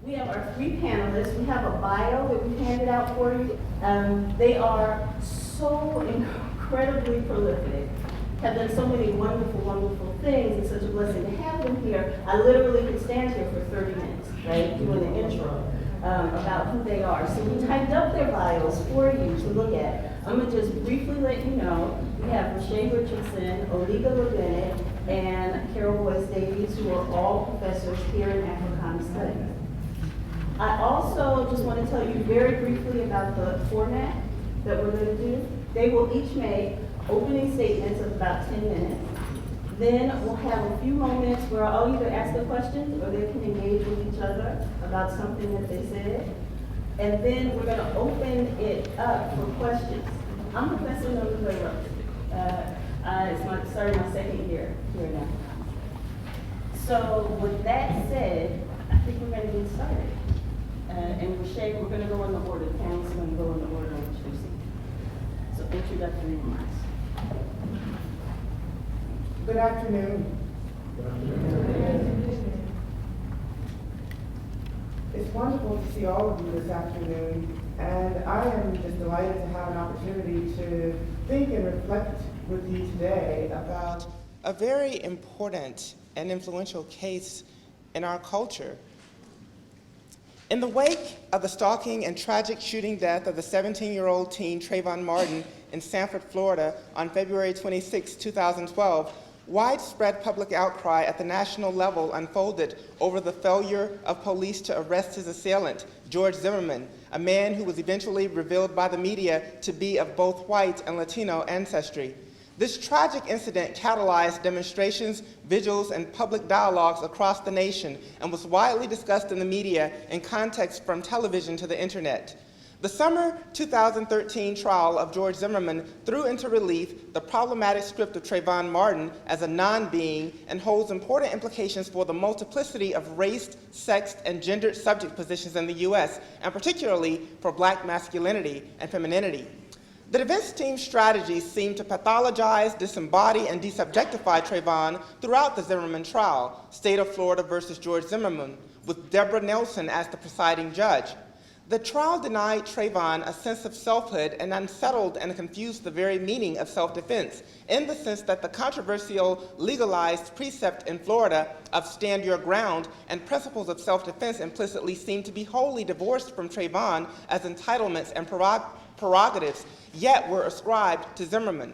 We have our three panelists. We have a bio that we've handed out for you. They are so incredibly prolific, have done so many wonderful, wonderful things. It's such a blessing to have them here. I literally could stand here for 30 minutes, right, doing the intro about who they are. So we typed up their bios for you to look at. I'm going to just briefly let you know. We have Rashay Richardson, Oliga LeBennett, and Carol Boyce Davies, who are all professors here in Africana Studies. I also just want to tell you very briefly about the format that we're going to do. They will each make opening statements of about 10 minutes. Then we'll have a few moments where I'll either ask the questions or they can engage with each other about something that they said. And then we're going to open it up for questions. I'm Professor Nola It's starting my second year here now. So with that said, I think we're going to get started. And Rashay, we're going to go in the order. The panelists are going to go in the order of which we see. So introductory remarks. Good afternoon. It's wonderful to see all of you this afternoon, and I am just delighted to have an opportunity to think and reflect with you today about a very important and influential case in our culture. In the wake of the stalking and tragic shooting death of the 17-year-old teen Travon Martin in Sanford, Florida on February 26, 2012, widespread public outcry at the national level unfolded over the failure of police to arrest his assailant, George Zimmerman, a man who was eventually revealed by the media to be of both white and Latino ancestry. This tragic incident catalyzed demonstrations, vigils, and public dialogues across the nation and was widely discussed in the media in context from television to the internet. The summer 2013 trial of George Zimmerman threw into relief the problematic script of Travon Martin as a non-being and holds important implications for the multiplicity of race, sex, and gendered subject positions in the U.S., and particularly for Black masculinity and femininity. The defense team's strategies seemed to pathologize, disembody, and desubjectify Travon throughout the Zimmerman trial, State of Florida versus George Zimmerman, with Deborah Nelson as the presiding judge. The trial denied Travon a sense of selfhood and unsettled and confused the very meaning of self-defense, in the sense that the controversial legalized precept in Florida of stand your ground and principles of self-defense implicitly seemed to be wholly divorced from Travon as entitlements and prerogatives, yet were ascribed to Zimmerman.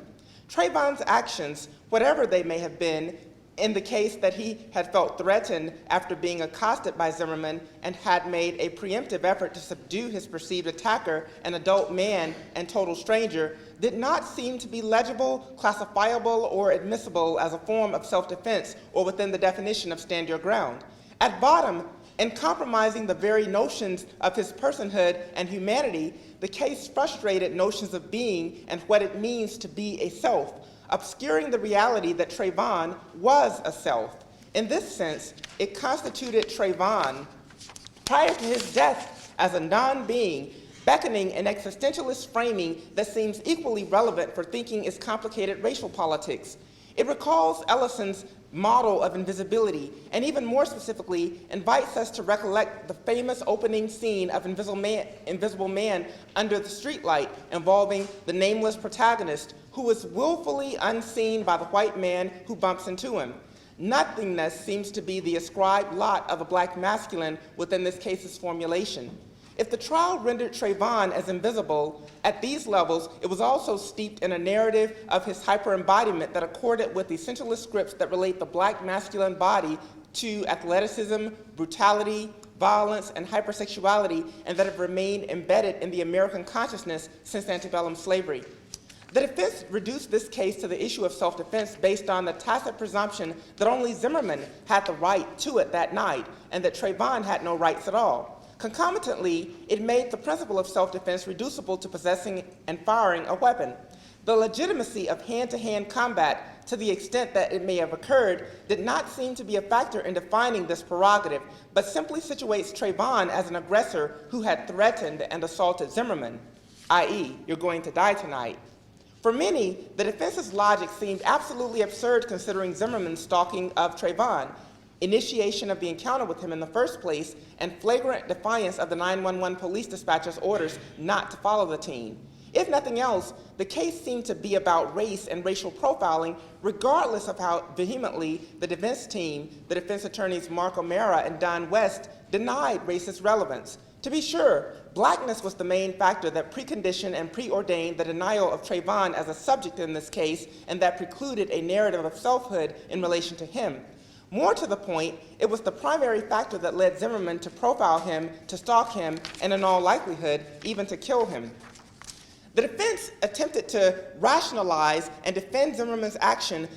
Travon's actions, whatever they may have been, in the case that he had felt threatened after being accosted by Zimmerman and had made a preemptive effort to subdue his perceived attacker, an adult man and total stranger, did not seem to be legible, classifiable, or admissible as a form of self-defense or within the definition of stand your ground. At bottom, in compromising the very notions of his personhood and humanity, the case frustrated notions of being and what it means to be a self, obscuring the reality that Travon was a self. In this sense, it constituted Travon, prior to his death, as a non-being, beckoning an existentialist framing that seems equally relevant for thinking its complicated racial politics. It recalls Ellison's model of invisibility, and even more specifically, invites us to recollect the famous opening scene of Invisible Man Under the Streetlight, involving the nameless protagonist, who is willfully unseen by the white man who bumps into him. Nothingness seems to be the ascribed lot of a Black masculine within this case's formulation. If the trial rendered Travon as invisible, at these levels, it was also steeped in a narrative of his hyper-embodiment that accorded with essentialist scripts that relate the Black masculine body to athleticism, brutality, violence, and hypersexuality, and that have remained embedded in the American consciousness since antebellum slavery. The defense reduced this case to the issue of self-defense based on the tacit presumption that only Zimmerman had the right to it that night, and that Travon had no rights at all. Concomitantly, it made the principle of self-defense reducible to possessing and firing a weapon. The legitimacy of hand-to-hand combat, to the extent that it may have occurred, did not seem to be a factor in defining this prerogative, but simply situates Travon as an aggressor who had threatened and assaulted Zimmerman, i.e., you're going to die tonight. For many, the defense's logic seemed absolutely absurd considering Zimmerman's stalking of Travon. initiation of the encounter with him in the first place, and flagrant defiance of the 911 police dispatcher's orders not to follow the teen. If nothing else, the case seemed to be about race and racial profiling, regardless of how vehemently the defense team, the defense attorneys Mark O'Mara and Don West, denied racist relevance. To be sure, blackness was the main factor that preconditioned and preordained the denial of Travon as a subject in this case, and that precluded a narrative of selfhood in relation to him. More to the point, it was the primary factor that led Zimmerman to profile him, to stalk him, and in all likelihood, even to kill him. The defense attempted to rationalize and defend Zimmerman's actions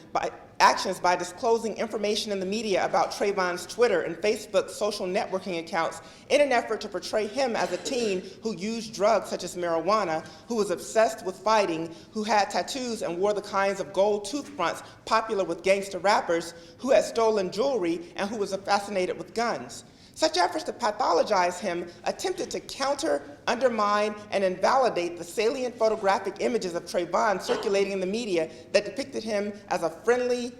by disclosing information in the media about Travon's Twitter and Facebook social networking accounts in an effort to portray him as a teen who used drugs such as marijuana, who was obsessed with fighting, who had tattoos and wore the kinds of gold tooth fronts popular with gangster rappers, who had stolen jewelry, and who was fascinated with guns. Such efforts to pathologize him attempted to counter, undermine, and invalidate the salient photographic images of Travon circulating in the media that depicted him as a friendly,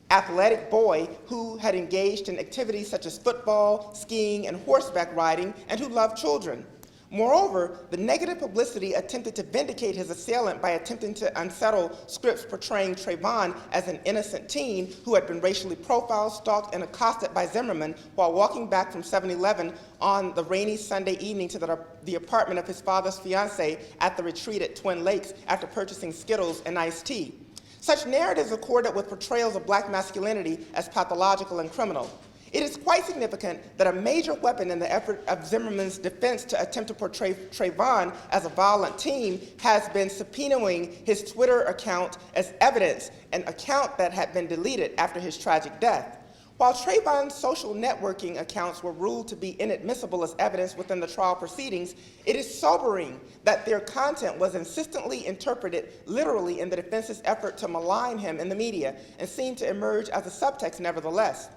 athletic boy who had engaged in activities such as football, skiing, and horseback riding, and who loved children. Moreover, the negative publicity attempted to vindicate his assailant by attempting to unsettle scripts portraying Travon as an innocent teen who had been racially profiled, stalked, and accosted by Zimmerman while walking back from 7-Eleven on the rainy Sunday evening to the apartment of his father's fiancée at the retreat at Twin Lakes after purchasing Skittles and iced tea. Such narratives accorded with portrayals of black masculinity as pathological and criminal. It is quite significant that a major weapon in the effort of Zimmerman's defense to attempt to portray Travon as a violent teen has been subpoenaing his Twitter account as evidence, an account that had been deleted after his tragic death. While Travon's social networking accounts were ruled to be inadmissible as evidence within the trial proceedings, it is sobering that their content was insistently interpreted literally in the defense's effort to malign him in the media and seemed to emerge as a subtext nevertheless.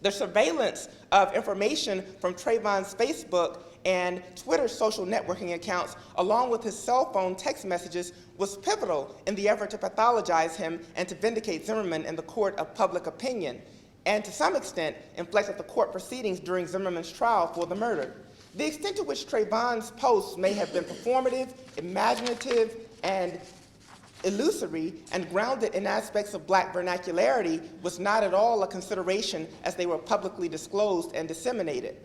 The surveillance of information from Travon's Facebook and Twitter social networking accounts, along with his cell phone text messages, was pivotal in the effort to pathologize him and to vindicate Zimmerman in the court of public opinion, and to some extent inflected the court proceedings during Zimmerman's trial for the murder. The extent to which Travon's posts may have been performative, imaginative, and illusory and grounded in aspects of black vernacularity was not at all a consideration as they were publicly disclosed and disseminated.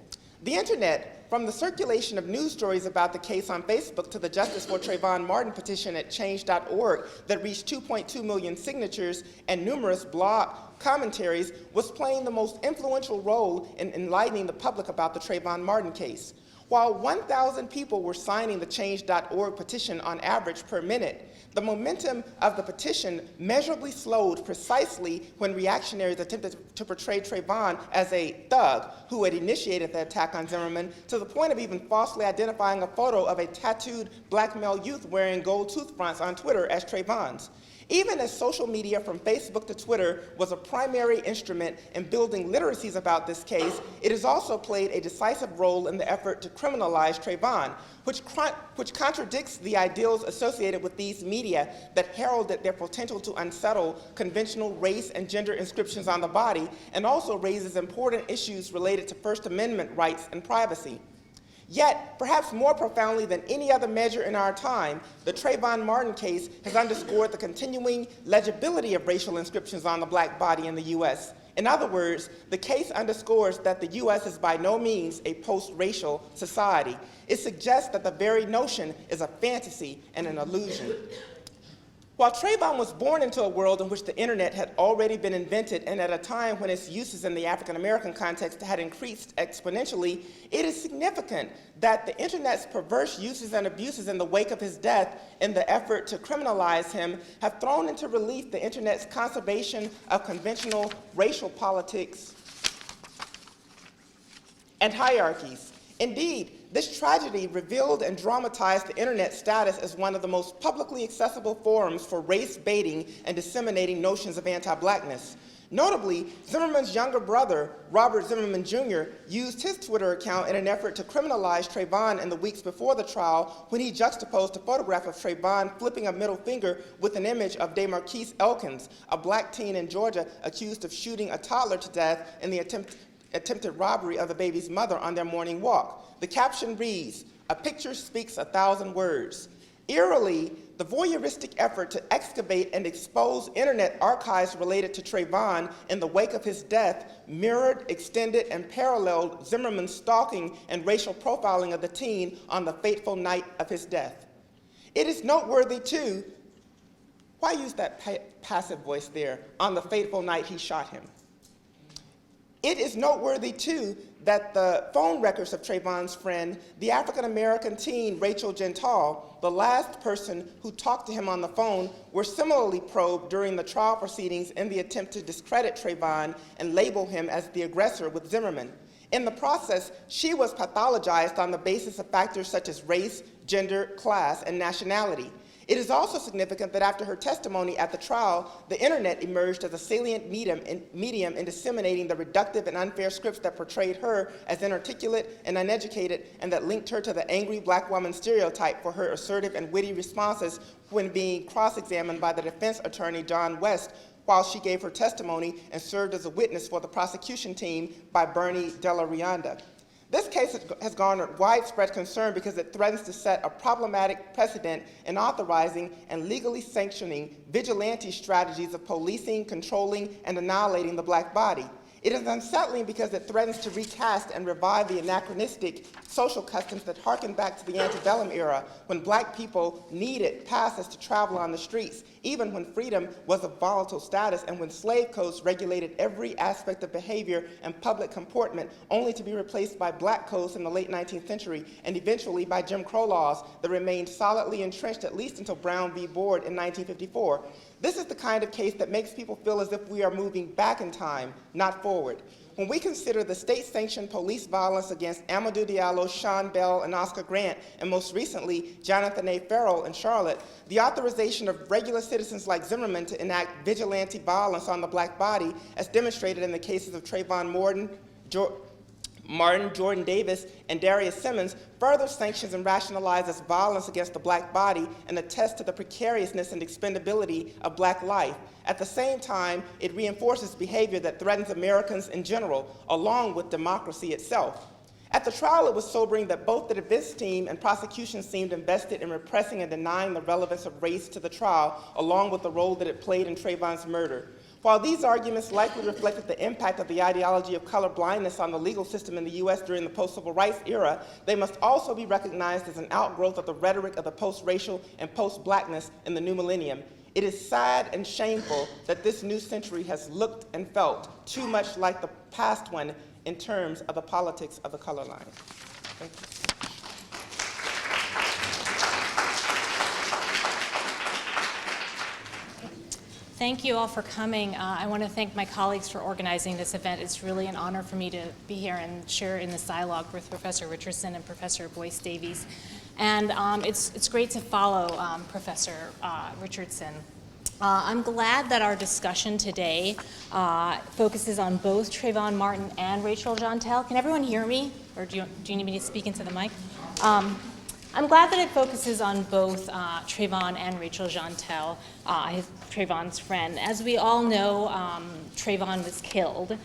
The internet, from the circulation of news stories about the case on Facebook to the Justice for Travon Martin petition at change.org that reached 2.2 million signatures and numerous blog commentaries, was playing the most influential role in enlightening the public about the Travon Martin case. While 1,000 people were signing the change.org petition on average per minute, the momentum of the petition measurably slowed precisely when reactionaries attempted to portray Travon as a thug who had initiated the attack on Zimmerman, to the point of even falsely identifying a photo of a tattooed black male youth wearing gold tooth fronts on Twitter as Travon's. Even as social media from Facebook to Twitter was a primary instrument in building literacies about this case, it has also played a decisive role in the effort to criminalize Travon, which contradicts the ideals associated with these media that heralded their potential to unsettle conventional race and gender inscriptions on the body, and also raises important issues related to First Amendment rights and privacy. Yet, perhaps more profoundly than any other measure in our time, the Travon Martin case has underscored the continuing legibility of racial inscriptions on the black body in the U.S. In other words, the case underscores that the U.S. is by no means a post-racial society. It suggests that the very notion is a fantasy and an illusion. While Travon was born into a world in which the internet had already been invented and at a time when its uses in the African American context had increased exponentially, it is significant that the internet's perverse uses and abuses in the wake of his death in the effort to criminalize him have thrown into relief the internet's conservation of conventional racial politics and hierarchies. Indeed, this tragedy revealed and dramatized the internet's status as one of the most publicly accessible forums for race baiting and disseminating notions of anti-blackness. Notably, Zimmerman's younger brother, Robert Zimmerman Jr., used his Twitter account in an effort to criminalize Travon in the weeks before the trial when he juxtaposed a photograph of Travon flipping a middle finger with an image of DeMarquise Elkins, a black teen in Georgia accused of shooting a toddler to death in the attempted robbery of the baby's mother on their morning walk. The caption reads, "A picture speaks 1,000 words." Eerily, the voyeuristic effort to excavate and expose internet archives related to Travon in the wake of his death mirrored, extended, and paralleled Zimmerman's stalking and racial profiling of the teen on the fateful night of his death. It is noteworthy, too, why use that passive voice there, on the fateful night he shot him? It is noteworthy, too, that the phone records of Travon's friend, the African-American teen Rachel Gentile, the last person who talked to him on the phone, were similarly probed during the trial proceedings in the attempt to discredit Travon and label him as the aggressor with Zimmerman. In the process, she was pathologized on the basis of factors such as race, gender, class, and nationality. It is also significant that after her testimony at the trial, the internet emerged as a salient medium in disseminating the reductive and unfair scripts that portrayed her as inarticulate and uneducated, and that linked her to the angry black woman stereotype for her assertive and witty responses when being cross-examined by the defense attorney John West while she gave her testimony and served as a witness for the prosecution team by Bernie Della Rianda. This case has garnered widespread concern because it threatens to set a problematic precedent in authorizing and legally sanctioning vigilante strategies of policing, controlling, and annihilating the black body. It is unsettling because it threatens to recast and revive the anachronistic social customs that harken back to the antebellum era, when black people needed passes to travel on the streets, even when freedom was a volatile status and when slave codes regulated every aspect of behavior and public comportment, only to be replaced by black codes in the late 19th century and eventually by Jim Crow laws that remained solidly entrenched at least until Brown v. Board in 1954. This is the kind of case that makes people feel as if we are moving back in time, not forward. When we consider the state-sanctioned police violence against Amadou Diallo, Sean Bell, and Oscar Grant, and most recently, Jonathan A. Farrell in Charlotte, the authorization of regular citizens like Zimmerman to enact vigilante violence on the black body, as demonstrated in the cases of Trayvon Martin, Jordan Davis, and Darius Simmons, further sanctions and rationalizes violence against the black body and attests to the precariousness and expendability of black life. At the same time, it reinforces behavior that threatens Americans in general, along with democracy itself. At the trial, it was sobering that both the defense team and prosecution seemed invested in repressing and denying the relevance of race to the trial, along with the role that it played in Trayvon's murder. While these arguments likely reflected the impact of the ideology of color blindness on the legal system in the U.S. during the post-civil rights era, they must also be recognized as an outgrowth of the rhetoric of the post-racial and post-blackness in the new millennium. It is sad and shameful that this new century has looked and felt too much like the past one in terms of the politics of the color line. Thank you. Thank you all for coming. I want to thank my colleagues for organizing this event. It's really an honor for me to be here and share in this dialogue with Professor Richardson and Professor Boyce Davies. And it's great to follow Professor Richardson. I'm glad that our discussion today focuses on both Trayvon Martin and Rachel Gentile. Can everyone hear me? Or do you need me to speak into the mic? I'm glad that it focuses on both Trayvon and Rachel Gentile, Trayvon's friend. As we all know, Trayvon was killed.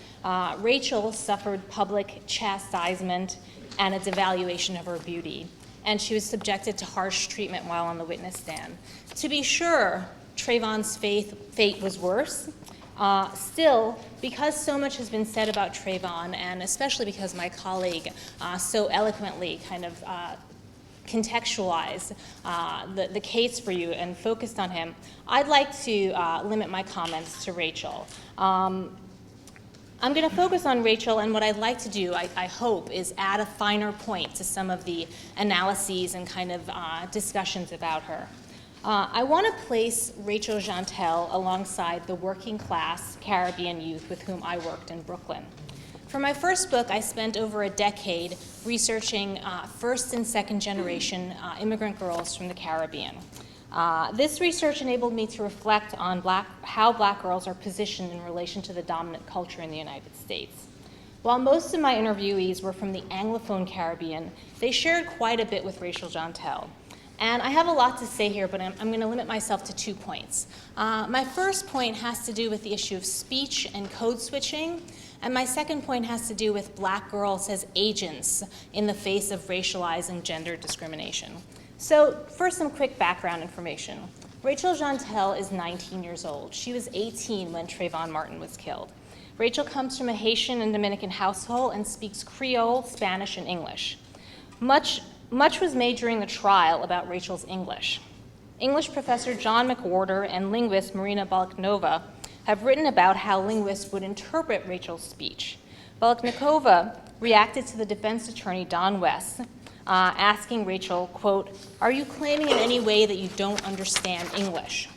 Rachel suffered public chastisement and a devaluation of her beauty, and she was subjected to harsh treatment while on the witness stand. To be sure, Trayvon's fate was worse. Still, because so much has been said about Trayvon, and especially because my colleague so eloquently kind of contextualized the case for you and focused on him, I'd like to limit my comments to Rachel. I'm going to focus on Rachel, and what I'd like to do, I hope, is add a finer point to some of the analyses and kind of discussions about her. I want to place Rachel Gentile alongside the working class Caribbean youth with whom I worked in Brooklyn. For my first book, I spent over a decade researching first and second generation immigrant girls from the Caribbean. This research enabled me to reflect on how Black girls are positioned in relation to the dominant culture in the United States. While most of my interviewees were from the Anglophone Caribbean, they shared quite a bit with Rachel Jeantel. And I have a lot to say here, but I'm going to limit myself to 2 points. My first point has to do with the issue of speech and code switching, and my second point has to do with Black girls as agents in the face of racialized and gender discrimination. So first, some quick background information. Rachel Jeantel is 19 years old. She was 18 when Travon Martin was killed. Rachel comes from a Haitian and Dominican household and speaks Creole, Spanish, and English. Much was made during the trial about Rachel's English. English professor John McWhorter and linguist Marina Balaknova have written about how linguists would interpret Rachel's speech. Balaknova reacted to the defense attorney, Don West, asking Rachel, quote, "Are you claiming in any way that you don't understand English?"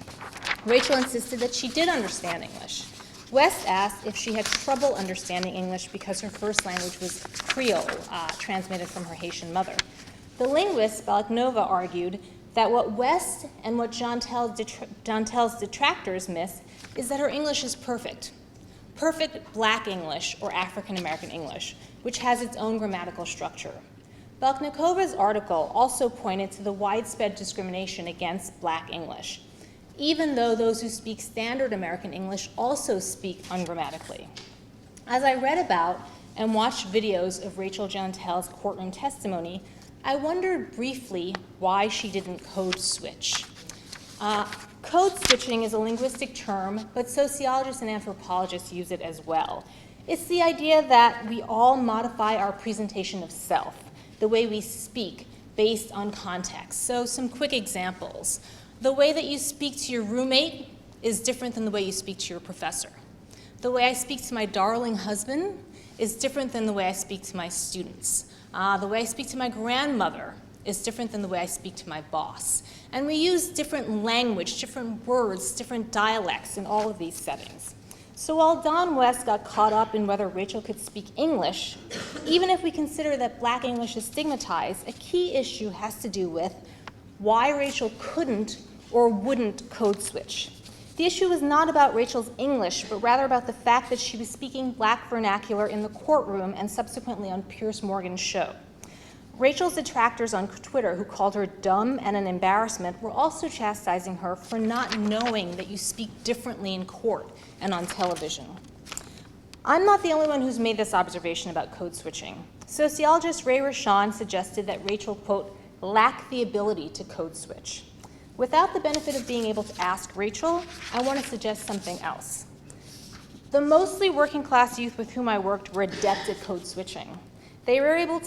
Rachel insisted that she did understand English. West asked if she had trouble understanding English because her first language was Creole, transmitted from her Haitian mother. The linguist, Balaknova, argued that what West and what Jeantel's detractors miss is that her English is perfect. Perfect Black English or African American English, which has its own grammatical structure. Balaknova's article also pointed to the widespread discrimination against Black English, even though those who speak standard American English also speak ungrammatically. As I read about and watched videos of Rachel Jeantel's courtroom testimony, I wondered briefly why she didn't code switch. Code switching is a linguistic term, but sociologists and anthropologists use it as well. It's the idea that we all modify our presentation of self, the way we speak, based on context. So some quick examples. The way that you speak to your roommate is different than the way you speak to your professor. The way I speak to my darling husband is different than the way I speak to my students. The way I speak to my grandmother is different than the way I speak to my boss. And we use different language, different words, different dialects in all of these settings. So while Don West got caught up in whether Rachel could speak English, even if we consider that Black English is stigmatized, a key issue has to do with why Rachel couldn't or wouldn't code switch. The issue was not about Rachel's English, but rather about the fact that she was speaking Black vernacular in the courtroom and subsequently on Piers Morgan's show. Rachel's detractors on Twitter, who called her dumb and an embarrassment, were also chastising her for not knowing that you speak differently in court and on television. I'm not the only one who's made this observation about code switching. Sociologist Ray Rashan suggested that Rachel, quote, lacked the ability to code switch. Without the benefit of being able to ask Rachel, I want to suggest something else. The mostly working class youth with whom I worked were adept at code switching. They were able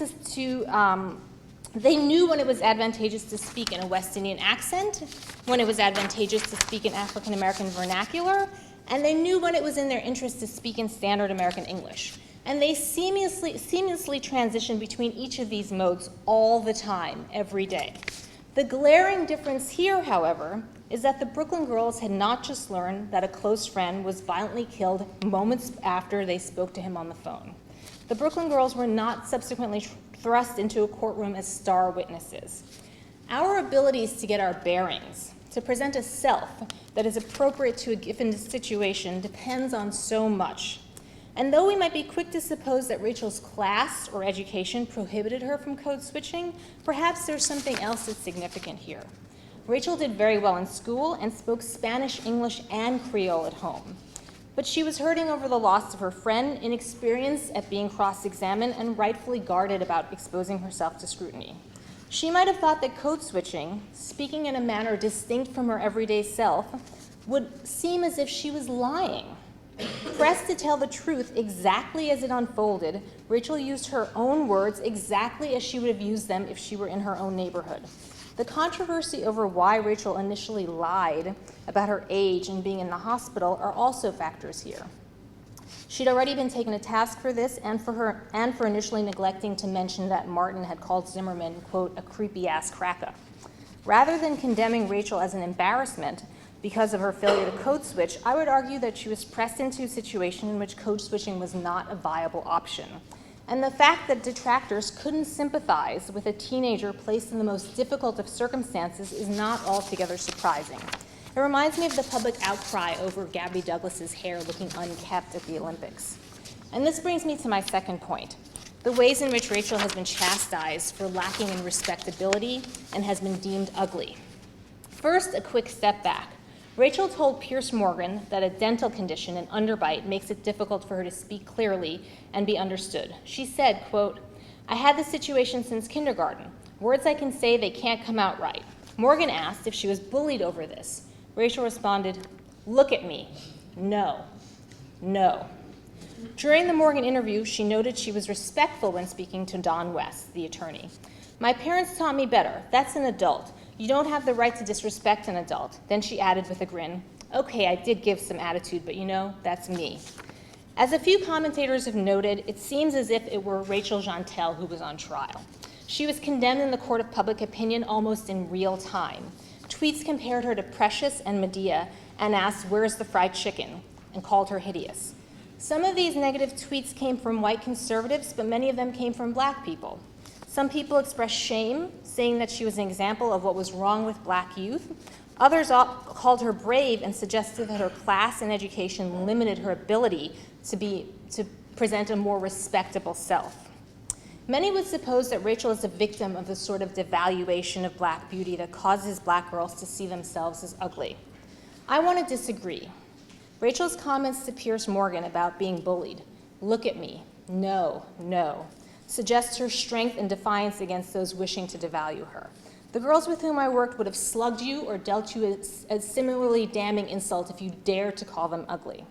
they knew when it was advantageous to speak in a West Indian accent, when it was advantageous to speak in African American vernacular, and they knew when it was in their interest to speak in standard American English. And they seamlessly transitioned between each of these modes all the time, every day. The glaring difference here, however, is that the Brooklyn girls had not just learned that a close friend was violently killed moments after they spoke to him on the phone. The Brooklyn girls were not subsequently thrust into a courtroom as star witnesses. Our abilities to get our bearings, to present a self that is appropriate to a given situation, depends on so much. And though we might be quick to suppose that Rachel's class or education prohibited her from code switching, perhaps there's something else that's significant here. Rachel did very well in school and spoke Spanish, English, and Creole at home. But she was hurting over the loss of her friend, inexperienced at being cross-examined, and rightfully guarded about exposing herself to scrutiny. She might have thought that code switching, speaking in a manner distinct from her everyday self, would seem as if she was lying. Pressed to tell the truth exactly as it unfolded, Rachel used her own words exactly as she would have used them if she were in her own neighborhood. The controversy over why Rachel initially lied about her age and being in the hospital are also factors here. She'd already been taken to task for this and for initially neglecting to mention that Martin had called Zimmerman, quote, a creepy-ass cracker. Rather than condemning Rachel as an embarrassment because of her failure to code switch, I would argue that she was pressed into a situation in which code switching was not a viable option. And the fact that detractors couldn't sympathize with a teenager placed in the most difficult of circumstances is not altogether surprising. It reminds me of the public outcry over Gabby Douglas's hair looking unkept at the Olympics. And this brings me to my second point, the ways in which Rachel has been chastised for lacking in respectability and has been deemed ugly. First, a quick step back. Rachel told Pierce Morgan that a dental condition, an underbite, makes it difficult for her to speak clearly and be understood. She said, quote, "I had this situation since kindergarten. Words I can say, they can't come out right." Morgan asked if she was bullied over this. Rachel responded, "Look at me. No. No." During the Morgan interview, she noted she was respectful when speaking to Don West, the attorney. "My parents taught me better. That's an adult. You don't have the right to disrespect an adult." Then she added with a grin, "Okay, I did give some attitude, but you know, that's me." As a few commentators have noted, it seems as if it were Rachel Jeantel who was on trial. She was condemned in the court of public opinion almost in real time. Tweets compared her to Precious and Medea and asked, "Where's the fried chicken?" and called her hideous. Some of these negative tweets came from white conservatives, but many of them came from black people. Some people expressed shame, saying that she was an example of what was wrong with black youth. Others called her brave and suggested that her class and education limited her ability to present a more respectable self. Many would suppose that Rachel is a victim of the sort of devaluation of black beauty that causes black girls to see themselves as ugly. I want to disagree. Rachel's comments to Pierce Morgan about being bullied, "Look at me, no, no," suggests her strength and defiance against those wishing to devalue her. The girls with whom I worked would have slugged you or dealt you a similarly damning insult if you dared to call them ugly.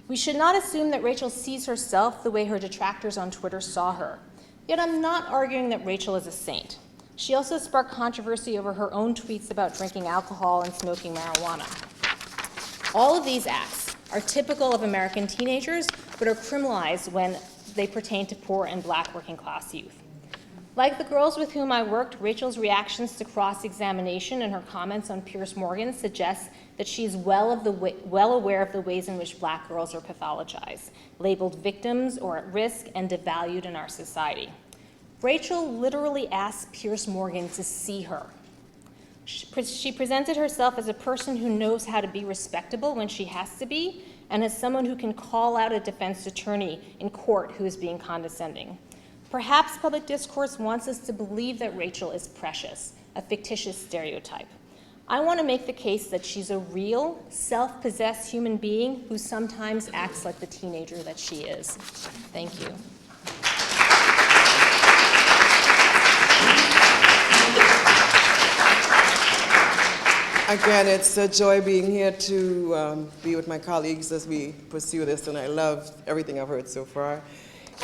We should not assume that Rachel sees herself the way her detractors on Twitter saw her. Yet I'm not arguing that Rachel is a saint. She also sparked controversy over her own tweets about drinking alcohol and smoking marijuana. All of these acts are typical of American teenagers, but are criminalized when they pertain to poor and black working class youth. Like the girls with whom I worked, Rachel's reactions to cross-examination and her comments on Pierce Morgan suggest that she's well aware of the ways in which black girls are pathologized, labeled victims or at risk, and devalued in our society. Rachel literally asked Pierce Morgan to see her. She presented herself as a person who knows how to be respectable when she has to be, and as someone who can call out a defense attorney in court who is being condescending. Perhaps public discourse wants us to believe that Rachel is precious, a fictitious stereotype. I want to make the case that she's a real, self-possessed human being who sometimes acts like the teenager that she is. Thank you. Again, it's a joy being here to be with my colleagues as we pursue this, and I love everything I've heard so far.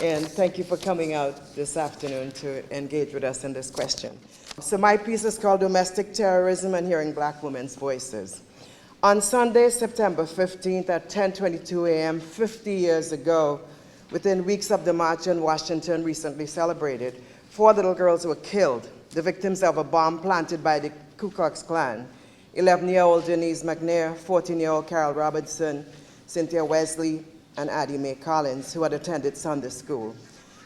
And thank you for coming out this afternoon to engage with us in this question. So my piece is called Domestic Terrorism and Hearing Black Women's Voices. On Sunday, September 15th at 10:22 a.m., 50 years ago, within weeks of the march in Washington recently celebrated, 4 little girls were killed, the victims of a bomb planted by the Ku Klux Klan. 11-year-old Denise McNair, 14-year-old Carol Robertson, Cynthia Wesley, and Addie Mae Collins, who had attended Sunday school.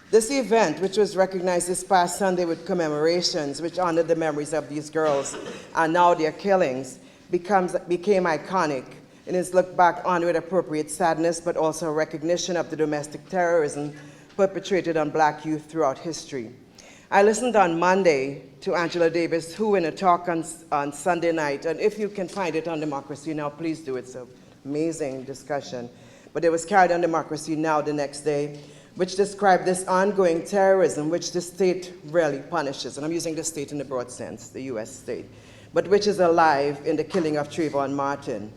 This event, which was recognized this past Sunday with commemorations which honored the memories of these girls and now their killings, became iconic and is looked back on with appropriate sadness, but also a recognition of the domestic terrorism perpetrated on black youth throughout history. I listened on Monday to Angela Davis, who in a talk on Sunday night, and if you can find it on Democracy Now!, please do. It's an amazing discussion. But it was carried on Democracy Now! The next day, which described this ongoing terrorism which the state rarely punishes, and I'm using the state in the broad sense, the US state, but which is alive in the killing of Trayvon Martin.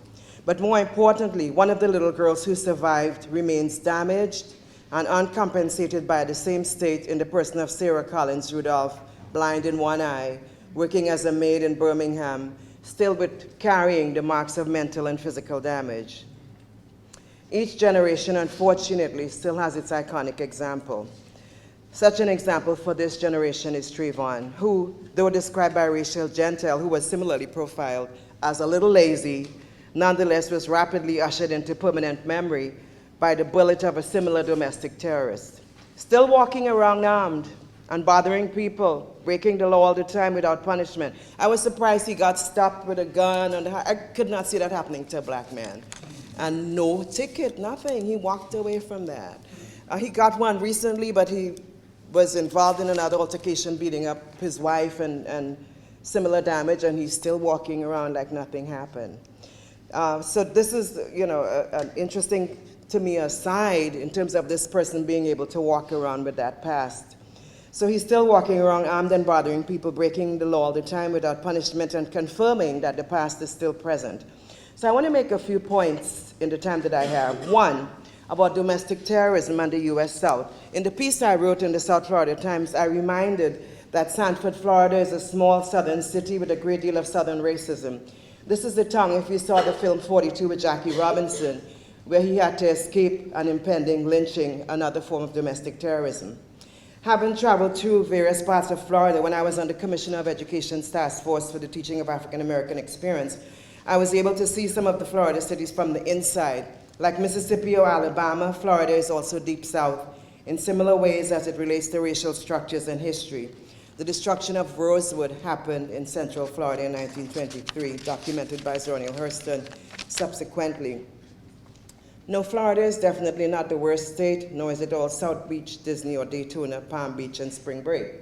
But more importantly, one of the little girls who survived remains damaged and uncompensated by the same state in the person of Sarah Collins Rudolph, blind in one eye, working as a maid in Birmingham, still with carrying the marks of mental and physical damage. Each generation, unfortunately, still has its iconic example. Such an example for this generation is Travon, who, though described by Rachel Jeantel, who was similarly profiled as a little lazy, nonetheless was rapidly ushered into permanent memory by the bullet of a similar domestic terrorist. still walking around armed and bothering people, breaking the law all the time without punishment. I was surprised he got stopped with a gun, and I could not see that happening to a black man. And no ticket, nothing. He walked away from that. He got one recently, but he was involved in another altercation, beating up his wife and similar damage, and he's still walking around like nothing happened. So this is, an interesting, to me, aside in terms of this person being able to walk around with that past. So he's still walking around armed and bothering people, breaking the law all the time without punishment, and confirming that the past is still present. So I want to make a few points in the time that I have. One, about domestic terrorism and the U.S. South. In the piece I wrote in the South Florida Times, I reminded that Sanford, Florida is a small southern city with a great deal of southern racism. This is the town, if you saw the film 42 with Jackie Robinson, where he had to escape an impending lynching, another form of domestic terrorism. Having traveled through various parts of Florida when I was on the Commissioner of Education's task force for the teaching of African American experience, I was able to see some of the Florida cities from the inside. Like Mississippi or Alabama, Florida is also deep south in similar ways as it relates to racial structures and history. The destruction of Rosewood happened in Central Florida in 1923, documented by Zoriel Hurston subsequently. No, Florida is definitely not the worst state, nor is it all South Beach, Disney, or Daytona, Palm Beach, and Spring Break.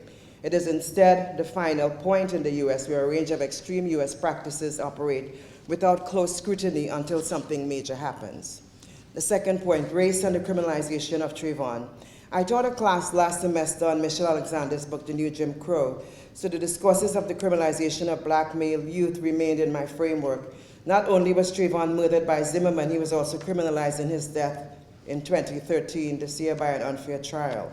It is instead the final point in the U.S. where a range of extreme U.S. practices operate without close scrutiny until something major happens. The second point, race and the criminalization of Travon. I taught a class last semester on Michelle Alexander's book, The New Jim Crow, so the discourses of the criminalization of black male youth remained in my framework. Not only was Travon murdered by Zimmerman, he was also criminalized in his death in 2013, this year by an unfair trial.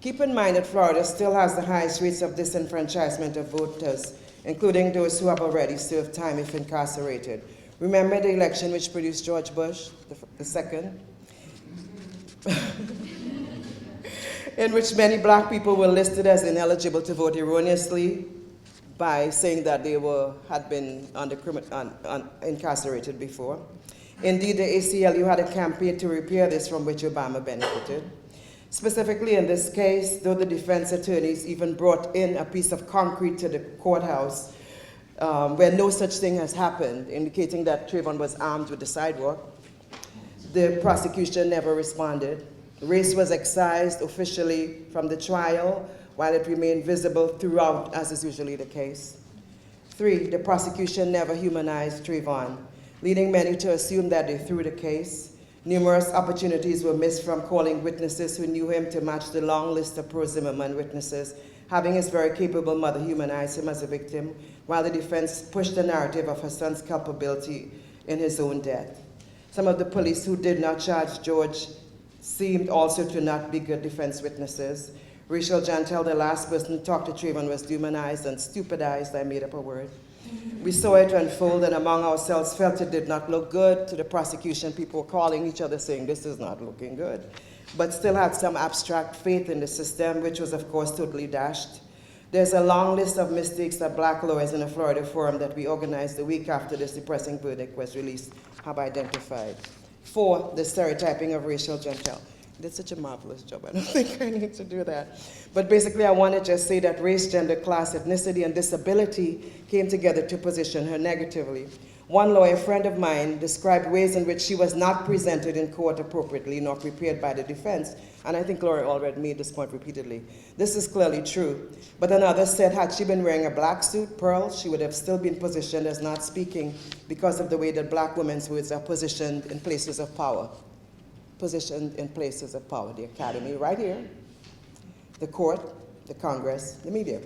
Keep in mind that Florida still has the highest rates of disenfranchisement of voters, including those who have already served time if incarcerated. Remember the election which produced George Bush, the second? In which many black people were listed as ineligible to vote erroneously by saying that they had been incarcerated before. Indeed, the ACLU had a campaign to repair this, from which Obama benefited. Specifically in this case, though the defense attorneys even brought in a piece of concrete to the courthouse where no such thing has happened, indicating that Travon was armed with the sidewalk, the prosecution never responded. Race was excised officially from the trial, while it remained visible throughout, as is usually the case. 3, the prosecution never humanized Travon, leading many to assume that they threw the case. Numerous opportunities were missed from calling witnesses who knew him to match the long list of pro-Zimmerman witnesses, having his very capable mother humanize him as a victim, while the defense pushed the narrative of her son's culpability in his own death. Some of the police who did not charge George seemed also to not be good defense witnesses. Rachel Jantel, the last person who talked to Travon, was demonized and stupidized. I made up a word. We saw it unfold, and among ourselves felt it did not look good. To the prosecution, people were calling each other saying, this is not looking good, but still had some abstract faith in the system, which was of course totally dashed. There's a long list of mistakes that black lawyers in a Florida forum that we organized the week after this depressing verdict was released have identified. 4, the stereotyping of Rachel Jantel. Did such a marvelous job. I don't think I need to do that. But basically, I want to just say that race, gender, class, ethnicity, and disability came together to position her negatively. One lawyer friend of mine described ways in which she was not presented in court appropriately nor prepared by the defense, and I think Laura already made this point repeatedly. This is clearly true. But another said had she been wearing a black suit, pearl, she would have still been positioned as not speaking because of the way that black women's words are positioned in places of power. Positioned in places of power. The academy right here, the court, the Congress, the media.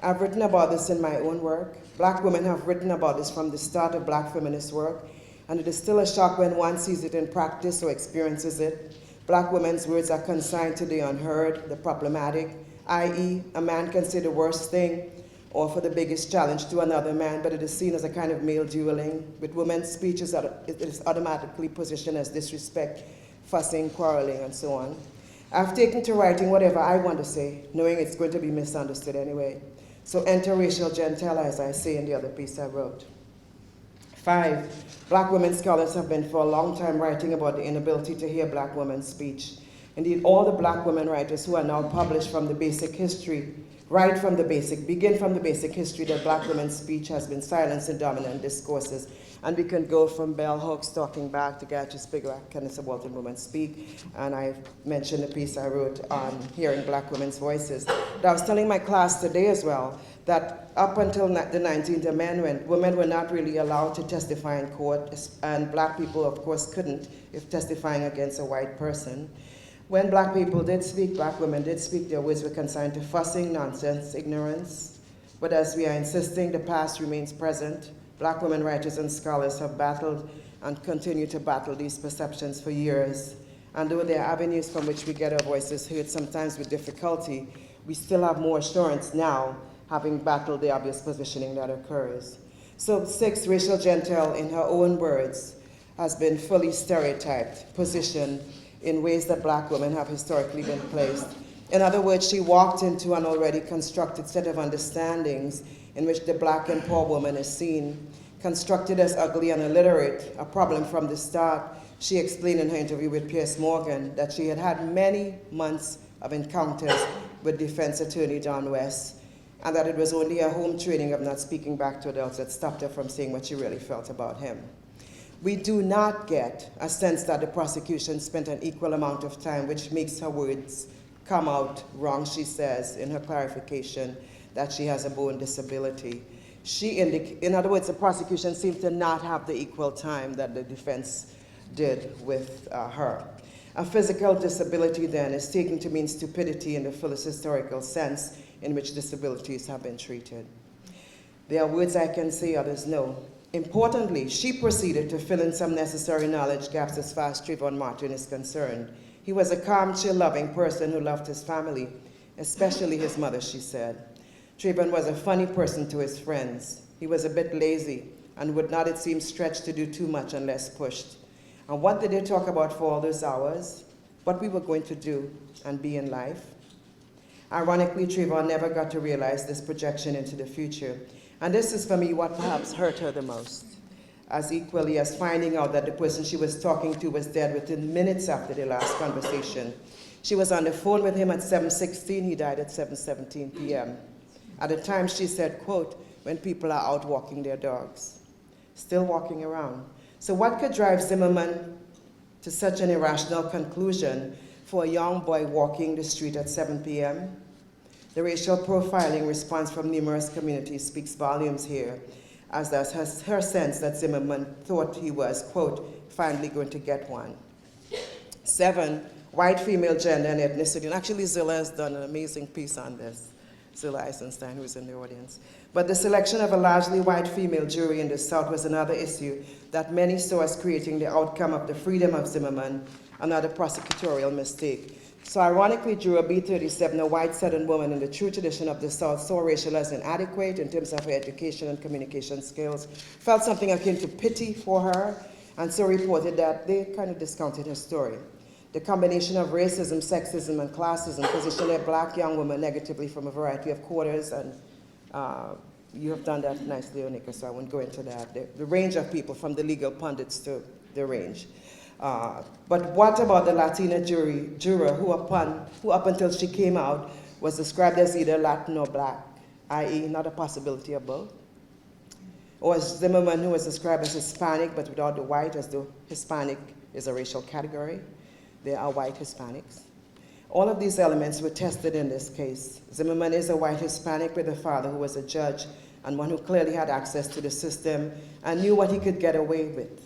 I've written about this in my own work. Black women have written about this from the start of black feminist work, and it is still a shock when one sees it in practice or experiences it. Black women's words are consigned to the unheard, the problematic, i.e., a man can say the worst thing or for the biggest challenge to another man, but it is seen as a kind of male dueling. With women's speech, it is automatically positioned as disrespect, fussing, quarreling, and so on. I've taken to writing whatever I want to say, knowing it's going to be misunderstood anyway. So enter Rachel Jantel, as I say in the other piece I wrote. 5, black women scholars have been for a long time writing about the inability to hear black women's speech. Indeed, all the black women writers who are now published from the basic history, begin from the basic history that black women's speech has been silenced in dominant discourses. And we can go from bell hooks talking back to Gertrude Spiglack and Subaltern Women Speak. And I mentioned a piece I wrote on hearing black women's voices. But I was telling my class today as well that up until the 19th Amendment, women were not really allowed to testify in court, and black people, of course, couldn't if testifying against a white person. When black people did speak, black women did speak, their words were consigned to fussing, nonsense, ignorance. But as we are insisting the past remains present, black women writers and scholars have battled and continue to battle these perceptions for years. And though there are avenues from which we get our voices heard, sometimes with difficulty, we still have more assurance now, having battled the obvious positioning that occurs. So 6, Rachel Gentile, in her own words, has been fully stereotyped, positioned in ways that black women have historically been placed. In other words, she walked into an already constructed set of understandings in which the black and poor woman is seen, constructed as ugly and illiterate, a problem from the start. She explained in her interview with Pierce Morgan that she had had many months of encounters with defense attorney John West, and that it was only her home training of not speaking back to adults that stopped her from saying what she really felt about him. We do not get a sense that the prosecution spent an equal amount of time, which makes her words come out wrong. She says in her clarification that she has a bone disability. In other words, the prosecution seems to not have the equal time that the defense did with her. A physical disability then is taken to mean stupidity in the fullest historical sense in which disabilities have been treated. There are words I can say, others no. Importantly, she proceeded to fill in some necessary knowledge gaps as far as Travon Martin is concerned. He was a calm, chill-loving person who loved his family, especially his mother, she said. Travon was a funny person to his friends. He was a bit lazy and would not, it seems, stretch to do too much unless pushed. And what did they talk about for all those hours? What we were going to do and be in life. Ironically, Travon never got to realize this projection into the future. And this is, for me, what perhaps hurt her the most, as equally as finding out that the person she was talking to was dead within minutes after their last conversation. She was on the phone with him at 7:16, he died at 7:17 p.m. At the time, she said, quote, when people are out walking their dogs, still walking around. So what could drive Zimmerman to such an irrational conclusion for a young boy walking the street at 7 p.m.? The racial profiling response from numerous communities speaks volumes here, as does her sense that Zimmerman thought he was, quote, finally going to get one. 7, white female gender and ethnicity. And actually, Zilla has done an amazing piece on this, Zilla Eisenstein, who's in the audience. But the selection of a largely white female jury in the South was another issue that many saw as creating the outcome of the freedom of Zimmerman, another prosecutorial mistake. So ironically, juror B37, a white Southern woman in the true tradition of the South, saw Rachel as inadequate in terms of her education and communication skills, felt something akin to pity for her, and so reported that they kind of discounted her story. The combination of racism, sexism, and classism positioned a black young woman negatively from a variety of quarters, and you have done that nicely, Onika, so I won't go into that. The range of people, from the legal pundits to the range. But what about the Latina juror who up until she came out was described as either Latin or black, i.e. not a possibility of both? Or Zimmerman, who was described as Hispanic but without the white, as though Hispanic is a racial category. There are white Hispanics. All of these elements were tested in this case. Zimmerman is a white Hispanic with a father who was a judge and one who clearly had access to the system and knew what he could get away with.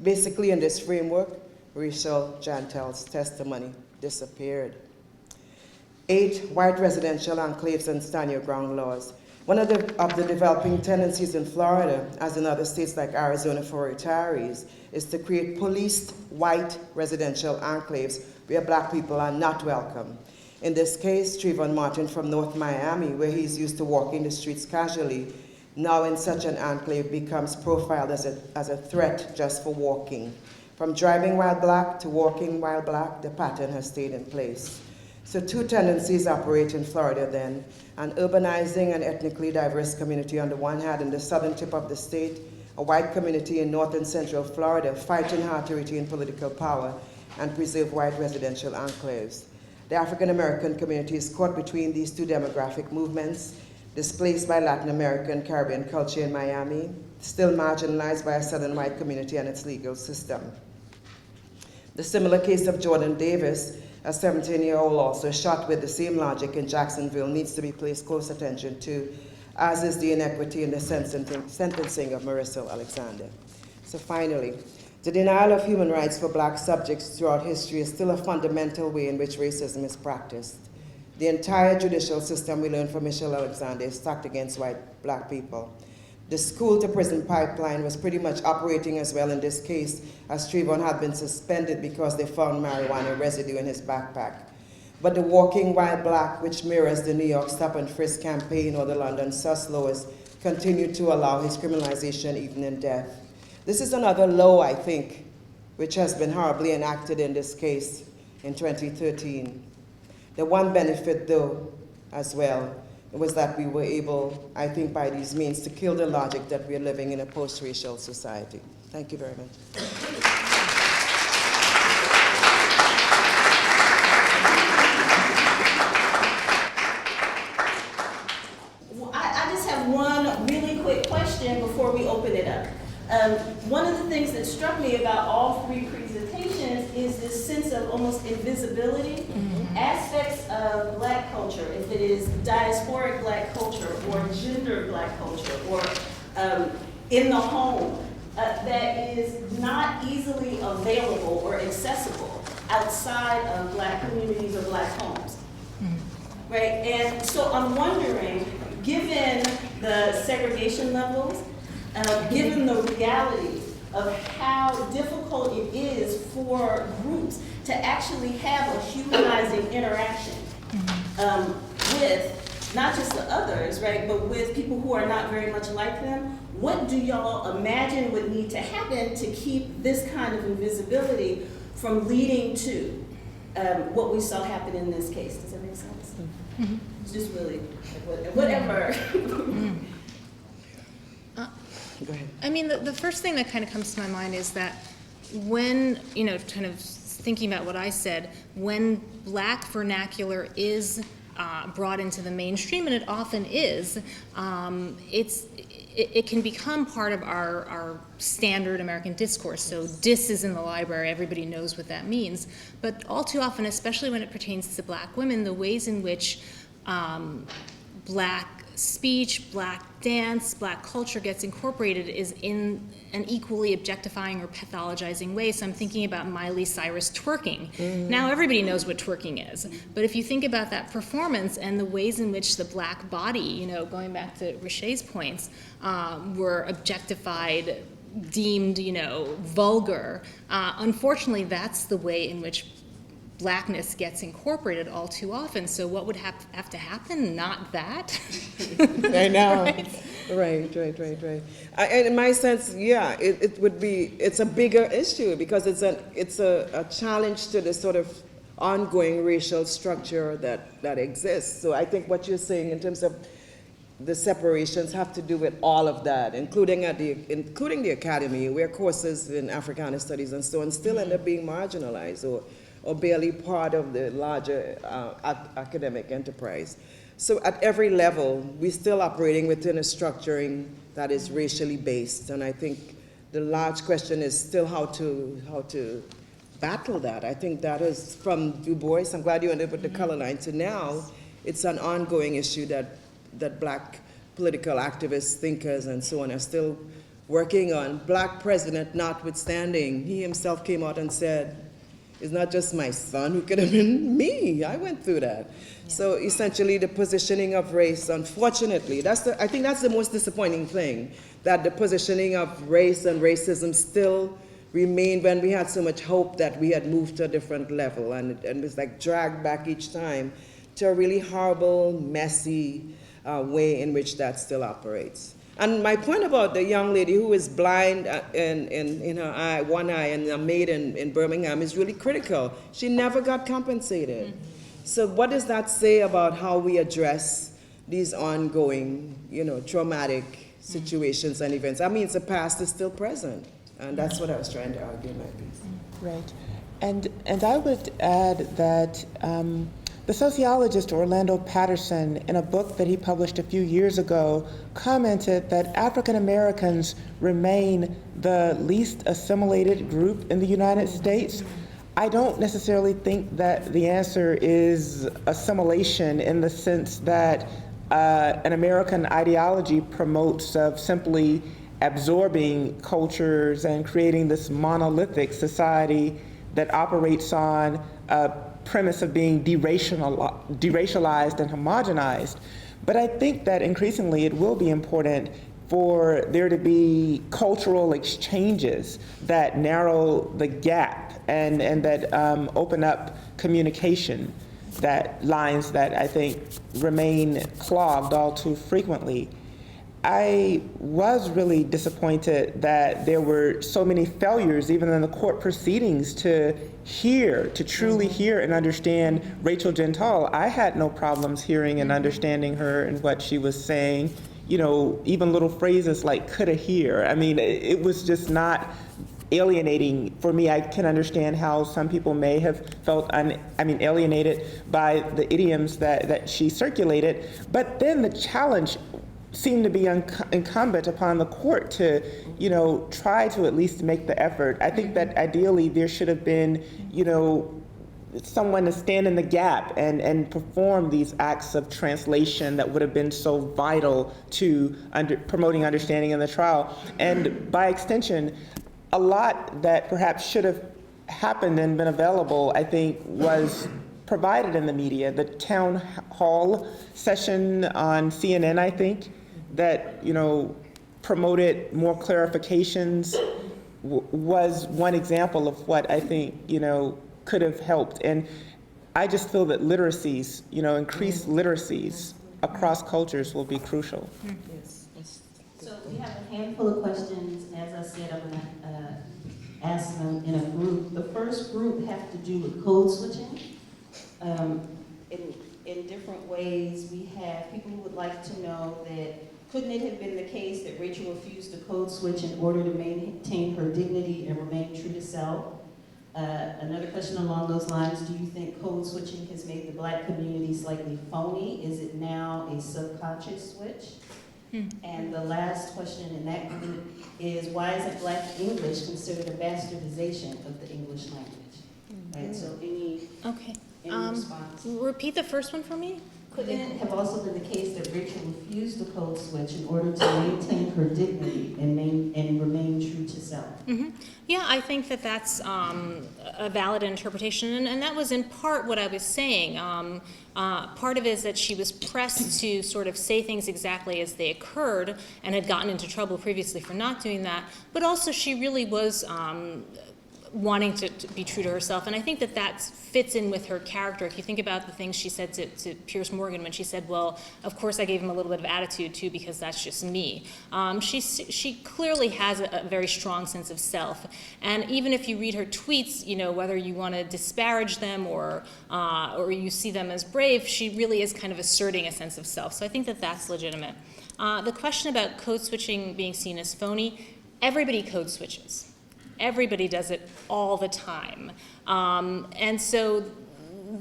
Basically, in this framework, Rachel Gentile's testimony disappeared. 8, white residential enclaves and stand-your-ground laws. One of the developing tendencies in Florida, as in other states like Arizona for retirees, is to create policed white residential enclaves where black people are not welcome. In this case, Travon Martin from North Miami, where he's used to walking the streets casually, now in such an enclave becomes profiled as a threat just for walking. From driving while black to walking while black, the pattern has stayed in place. So 2 tendencies operate in Florida then: an urbanizing and ethnically diverse community on the one hand in the southern tip of the state, a white community in north and central Florida fighting hard to retain political power, and preserve white residential enclaves. The African American community is caught between these two demographic movements, displaced by Latin American Caribbean culture in Miami, still marginalized by a Southern white community and its legal system. The similar case of Jordan Davis, a 17-year-old also shot with the same logic in Jacksonville, needs to be placed close attention to, as is the inequity in the sentencing of Marissa Alexander. So finally, the denial of human rights for black subjects throughout history is still a fundamental way in which racism is practiced. The entire judicial system, we learned from Michelle Alexander, is stacked against black people. The school-to-prison pipeline was pretty much operating as well in this case, as Travon had been suspended because they found marijuana residue in his backpack. But the Walking While Black, which mirrors the New York Stop and Frisk campaign or the London sus laws, continued to allow his criminalization even in death. This is another law, I think, which has been horribly enacted in this case in 2013. The one benefit, though, as well, was that we were able, I think, by these means, to kill the logic that we are living in a post-racial society. Thank you very much. Well, I just have one really quick question before we open it up. One of the things that struck me about all three presentations is this sense of almost invisibility. Aspects of black culture, if it is diasporic black culture or gendered black culture or in the home, that is not easily available or accessible outside of black communities or black homes. Right? And so I'm wondering, given the segregation levels, given the reality of how difficult it is for groups to actually have a humanizing interaction with not just the others, right, but with people who are not very much like them, what do y'all imagine would need to happen to keep this kind of invisibility from leading to what we saw happen in this case? Does that make sense? It's just really, whatever. Go ahead. I mean, the first thing that kind of comes to my mind is that when, kind of thinking about what I said, when black vernacular is brought into the mainstream, and it often is, it can become part of our standard American discourse. So dis is in the library, everybody knows what that means. But all too often, especially when it pertains to black women, the ways in which black speech, black dance, black culture gets incorporated is in an equally objectifying or pathologizing way. So I'm thinking about Miley Cyrus twerking. Now everybody knows what twerking is, but if you think about that performance and the ways in which the black body, going back to Richet's points, were objectified, deemed, vulgar, unfortunately that's the way in which blackness gets incorporated all too often. So what would have to happen? Not that. I know. Right. And in my sense, yeah, it would be, it's a bigger issue because it's a challenge to the sort of ongoing racial structure that exists. So I think what you're saying in terms of the separations have to do with all of that, including the academy, where courses in Africana studies and so on still end up being marginalized or barely part of the larger academic enterprise. So at every level, we're still operating within a structuring that is racially based, and I think the large question is still how to battle that. I think that is from Du Bois, I'm glad you ended with the color line, to now, it's an ongoing issue that black political activists, thinkers, and so on are still working on. Black president notwithstanding, he himself came out and said, it's not just my son who could have been me. I went through that. Yeah. So essentially the positioning of race, unfortunately, I think that's the most disappointing thing, that the positioning of race and racism still remained when we had so much hope that we had moved to a different level, and it was like dragged back each time to a really horrible, messy way in which that still operates. And my point about the young lady who is blind in her eye, one eye, and a maid in Birmingham is really critical. She never got compensated. So what does that say about how we address these ongoing, traumatic situations and events? I mean, the past is still present, and that's what I was trying to argue in my piece. Right. And I would add that the sociologist Orlando Patterson, in a book that he published a few years ago, commented that African Americans remain the least assimilated group in the United States. I don't necessarily think that the answer is assimilation in the sense that an American ideology promotes of simply absorbing cultures and creating this monolithic society that operates on a premise of being deracialized and homogenized. But I think that increasingly it will be important for there to be cultural exchanges that narrow the gap and that open up communication, that lines that I think remain clogged all too frequently. I was really disappointed that there were so many failures, even in the court proceedings, to truly hear and understand Rachel Gentile. I had no problems hearing and understanding her and what she was saying. You know, even little phrases like coulda hear. I mean, it was just not alienating for me. I can understand how some people may have felt alienated by the idioms that she circulated, but then the challenge seemed to be incumbent upon the court to, try to at least make the effort. I think that ideally there should have been, someone to stand in the gap and perform these acts of translation that would have been so vital to promoting understanding in the trial. And by extension, a lot that perhaps should have happened and been available, I think, was provided in the media. The town hall session on CNN, I think, that promoted more clarifications was one example of what I think could have helped. And I just feel that literacies, increased literacies across cultures will be crucial. So we have a handful of questions. As I said, I'm going to ask them in a group. The first group have to do with code switching. In different ways, we have people who would like to know that couldn't it have been the case that Rachel refused to code switch in order to maintain her dignity and remain true to self? Another question along those lines, do you think code switching has made the Black community slightly phony? Is it now a subconscious switch? And the last question in that group is, why isn't Black English considered a bastardization of the English language? Right, so any response? Repeat the first one for me. Couldn't it have also been the case that Rachel refused to code switch in order to maintain her dignity and remain true to self? Yeah, I think that that's a valid interpretation, and that was in part what I was saying. Part of it is that she was pressed to sort of say things exactly as they occurred and had gotten into trouble previously for not doing that, but also she really was wanting to be true to herself. And I think that fits in with her character. If you think about the things she said to Piers Morgan when she said, well, of course I gave him a little bit of attitude too because that's just me. She clearly has a very strong sense of self. And even if you read her tweets, whether you want to disparage them or you see them as brave, she really is kind of asserting a sense of self. So I think that that's legitimate. The question about code switching being seen as phony, everybody code switches. Everybody does it all the time. And so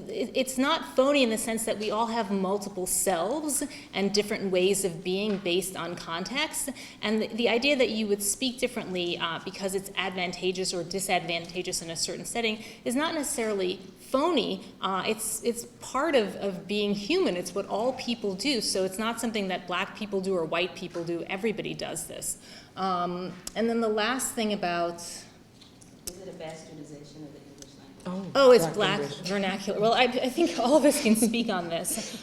it's not phony in the sense that we all have multiple selves and different ways of being based on context. And the idea that you would speak differently because it's advantageous or disadvantageous in a certain setting is not necessarily phony. It's part of being human. It's what all people do. So it's not something that Black people do or white people do. Everybody does this. And then the last thing about... Is it a bastardization of the English language? Oh, it's Black vernacular. Well, I think all of us can speak on this.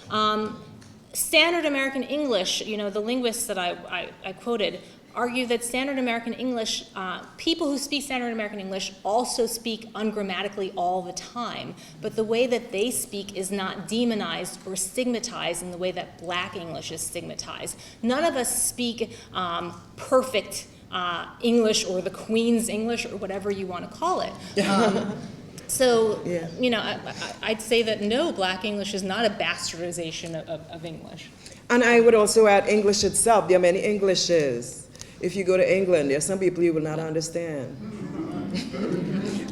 Standard American English, the linguists that I quoted, argue that Standard American English, people who speak Standard American English also speak ungrammatically all the time, but the way that they speak is not demonized or stigmatized in the way that Black English is stigmatized. None of us speak perfect English or the Queen's English or whatever you want to call it. I'd say that no, Black English is not a bastardization of English. And I would also add English itself. There are many Englishes. If you go to England, there are some people you will not understand.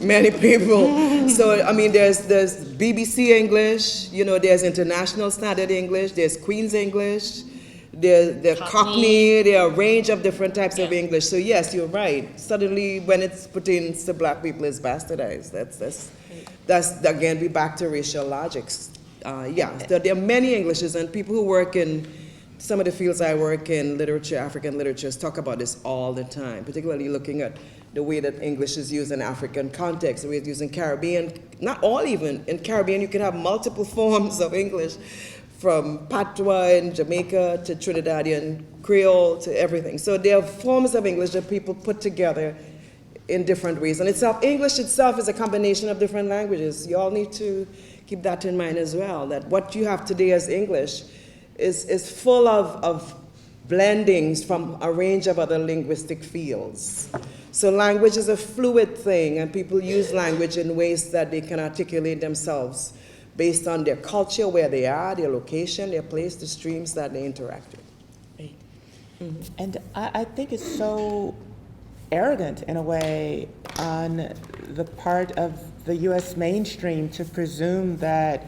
Many people. So, I mean, there's BBC English, you know, there's International Standard English, there's Queen's English, there's Cockney, there are a range of different types of English. So yes, you're right. Suddenly, when it's put into black people, it's bastardized. That's again, we back to racial logics. There are many Englishes, and people who work in some of the fields I work in, literature, African literatures, talk about this all the time, particularly looking at the way that English is used in African context, the way it's used in Caribbean. Not all even. In Caribbean, you can have multiple forms of English, from Patois in Jamaica to Trinidadian Creole to everything. So there are forms of English that people put together in different ways. And English itself is a combination of different languages. You all need to keep that in mind as well, that what you have today as English is full of blendings from a range of other linguistic fields. So language is a fluid thing, and people use language in ways that they can articulate themselves based on their culture, where they are, their location, their place, the streams that they interact with. Right. Mm-hmm. And I think it's so arrogant in a way on the part of the U.S. mainstream to presume that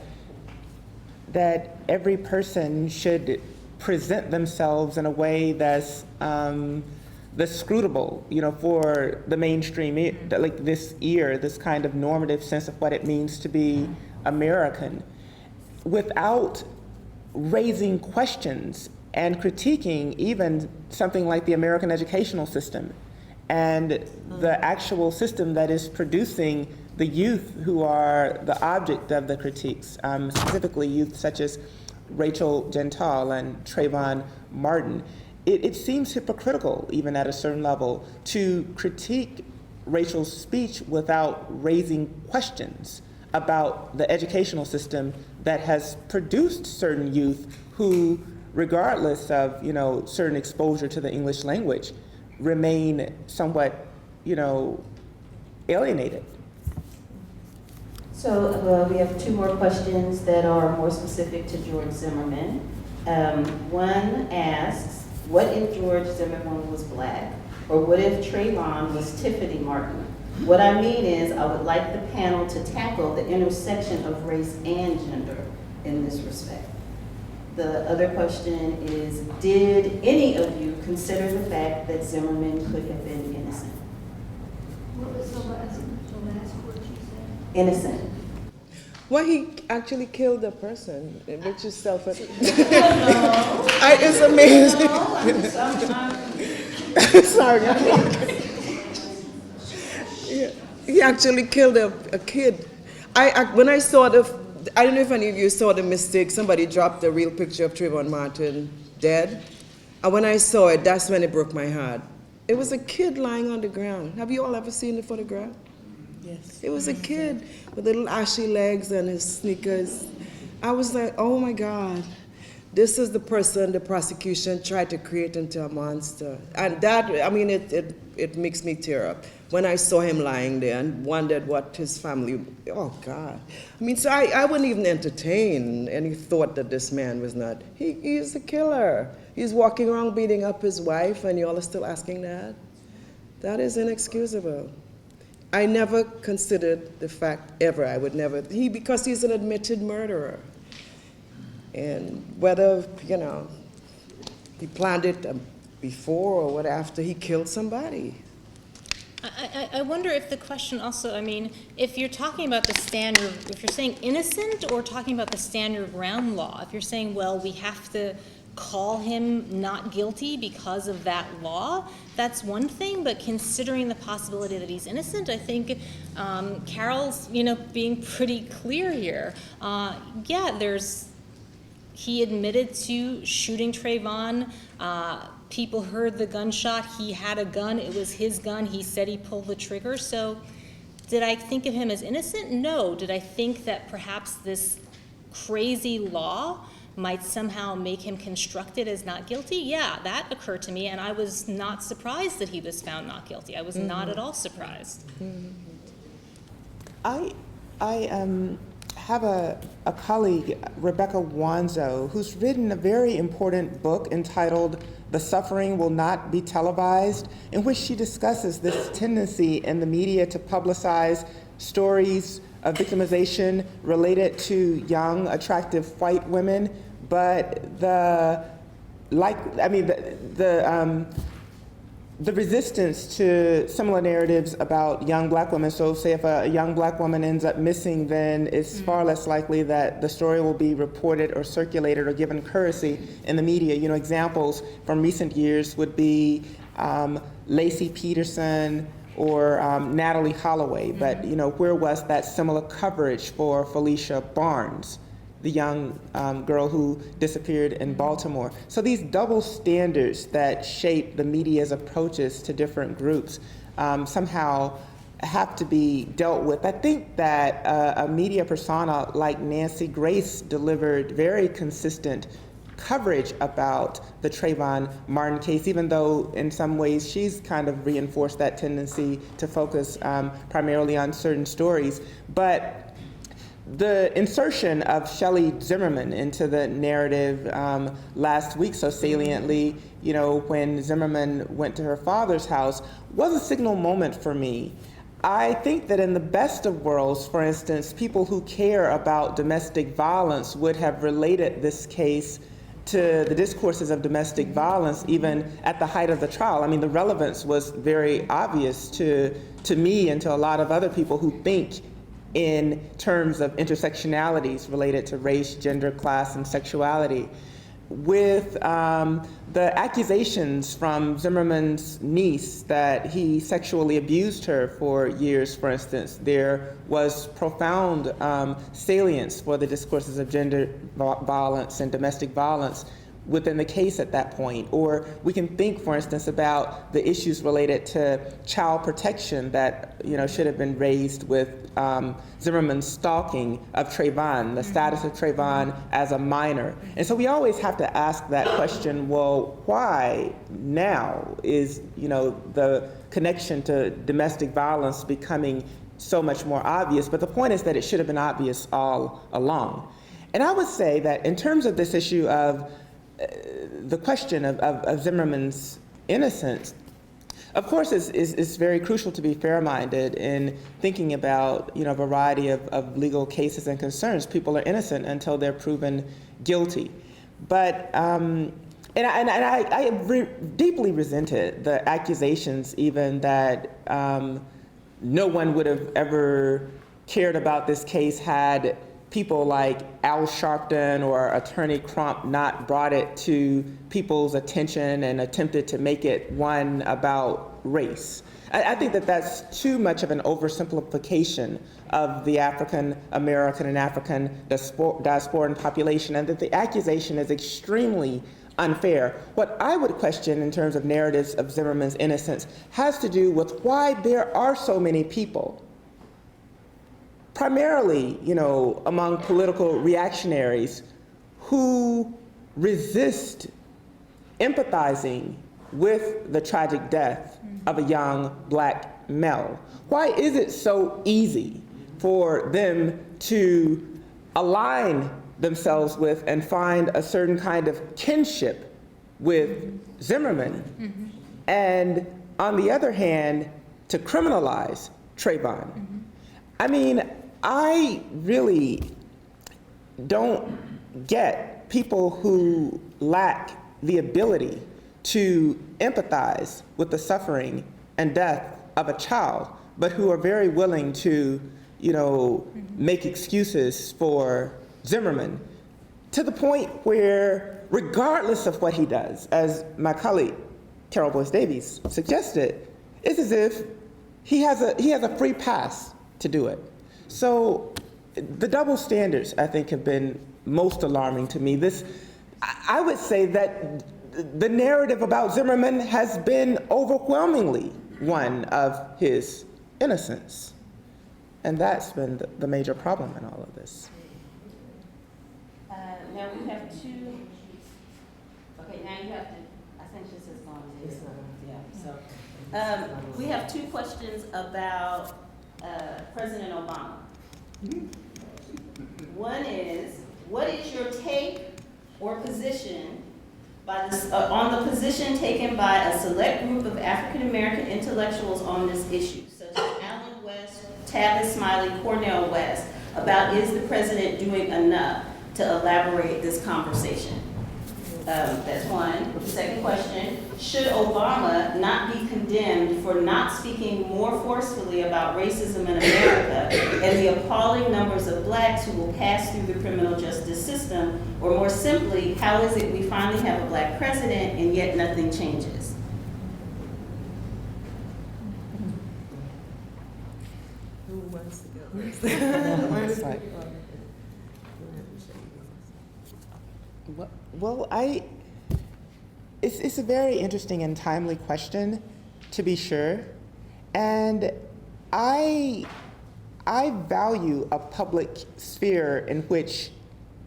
every person should present themselves in a way that's scrutable, you know, for the mainstream, like this kind of normative sense of what it means to be American, without raising questions and critiquing even something like the American educational system and the actual system that is producing the youth who are the object of the critiques, specifically youth such as Rachel Gentile and Travon Martin. It seems hypocritical, even at a certain level, to critique Rachel's speech without raising questions about the educational system that has produced certain youth who, regardless of, you know, certain exposure to the English language, remain somewhat, you know, alienated. So we have two more questions that are more specific to George Zimmerman. One asks, what if George Zimmerman was black? Or what if Travon was Tiffany Martin? What I mean is, I would like the panel to tackle the intersection of race and gender in this respect. The other question is, did any of you consider the fact that Zimmerman could have been innocent? What was the last word you said? Innocent. Well, he actually killed a person, which is self. No. It's amazing. No, I'm Sorry. He actually killed a kid. When I saw I don't know if any of you saw the mistake. Somebody dropped a real picture of Travon Martin dead. And when I saw it, that's when it broke my heart. It was a kid lying on the ground. Have you all ever seen the photograph? Yes. It was a kid with little ashy legs and his sneakers. I was like, oh my God. This is the person the prosecution tried to create into a monster. And that, I mean, it makes me tear up when I saw him lying there and wondered what his family, oh God. I mean, so I wouldn't even entertain any thought that this man was not, he's a killer. He's walking around beating up his wife and you all are still asking that? That is inexcusable. I never considered the fact ever, I would never, because he's an admitted murderer. And whether, you know, he planned it before or what after he killed somebody. I wonder if the question also, I mean, if you're talking about the standard, if you're saying innocent or talking about the standard ground law, if you're saying, well, we have to call him not guilty because of that law, that's one thing, but considering the possibility that he's innocent, I think Carol's, you know, being pretty clear here. He admitted to shooting Travon. People heard the gunshot. He had a gun. It was his gun. He said he pulled the trigger. So did I think of him as innocent? No. Did I think that perhaps this crazy law might somehow make him constructed as not guilty? Yeah, that occurred to me, and I was not surprised that he was found not guilty. I was not at all surprised. I have a colleague, Rebecca Wanzo, who's written a very important book entitled "The Suffering Will Not Be Televised," in which she discusses this tendency in the media to publicize stories of victimization related to young, attractive white women, but the resistance to similar narratives about young black women. So say if a young black woman ends up missing, then it's far less likely that the story will be reported or circulated or given currency in the media. You know, examples from recent years would be Lacey Peterson or Natalie Holloway. But, you know, where was that similar coverage for Felicia Barnes, the young girl who disappeared in Baltimore? So these double standards that shape the media's approaches to different groups somehow have to be dealt with. I think that a media persona like Nancy Grace delivered very consistent coverage about the Travon Martin case, even though in some ways she's kind of reinforced that tendency to focus primarily on certain stories. But the insertion of Shelley Zimmerman into the narrative last week so saliently, you know, when Zimmerman went to her father's house, was a signal moment for me. I think that in the best of worlds, for instance, people who care about domestic violence would have related this case to the discourses of domestic violence even at the height of the trial. I mean, the relevance was very obvious to me and to a lot of other people who think in terms of intersectionalities related to race, gender, class, and sexuality. With the accusations from Zimmerman's niece that he sexually abused her for years, for instance, there was profound salience for the discourses of gender violence and domestic violence within the case at that point. Or we can think, for instance, about the issues related to child protection that, you know, should have been raised with Zimmerman's stalking of Travon, the status of Travon as a minor. And so we always have to ask that question, well, why now is, you know, the connection to domestic violence becoming so much more obvious? But the point is that it should have been obvious all along. And I would say that in terms of this issue of the question of Zimmerman's innocence, of course, it's very crucial to be fair-minded in thinking about, you know, a variety of legal cases and concerns. People are innocent until they're proven guilty. But I deeply resented the accusations even that no one would have ever cared about this case had people like Al Sharpton or Attorney Crump not brought it to people's attention and attempted to make it one about race. I think that that's too much of an oversimplification of the African American and African diasporan population, and that the accusation is extremely unfair. What I would question in terms of narratives of Zimmerman's innocence has to do with why there are so many people, primarily, you know, among political reactionaries, who resist empathizing with the tragic death of a young black male. Why is it so easy for them to align themselves with and find a certain kind of kinship with Zimmerman, and on the other hand, to criminalize Travon? I mean, I really don't get people who lack the ability to empathize with the suffering and death of a child, but who are very willing to, you know, make excuses for Zimmerman, to the point where, regardless of what he does, as my colleague Carol Boyce Davies suggested, it's as if he has a free pass to do it. So the double standards, I think, have been most alarming to me. I would say that the narrative about Zimmerman has been overwhelmingly one of his innocence. And that's been the major problem in all of this. Now we have two, okay, now you have to, I think this is long. Yeah, so, we have two questions about President Obama. One is, what is your take or position on the position taken by a select group of African American intellectuals on this issue, such as Alan West, Tavis Smiley, Cornel West, about is the president doing enough to elaborate this conversation? That's one. The second question, should Obama not be condemned for not speaking more forcefully about racism in America and the appalling numbers of blacks who will pass through the criminal justice system? Or more simply, how is it we finally have a black president and yet nothing changes? Who wants to go first? Well, it's a very interesting and timely question, to be sure. And I value a public sphere in which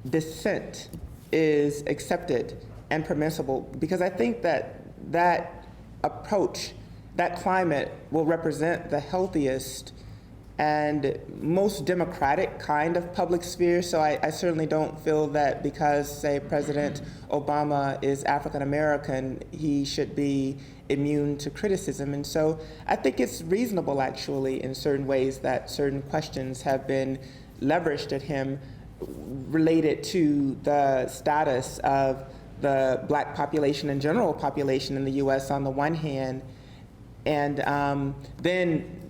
dissent is accepted and permissible, because I think that that approach, that climate will represent the healthiest and most democratic kind of public sphere. So I certainly don't feel that because, say, President Obama is African American, he should be immune to criticism. And so I think it's reasonable, actually, in certain ways that certain questions have been leveraged at him related to the status of the black population and general population in the US on the one hand, and then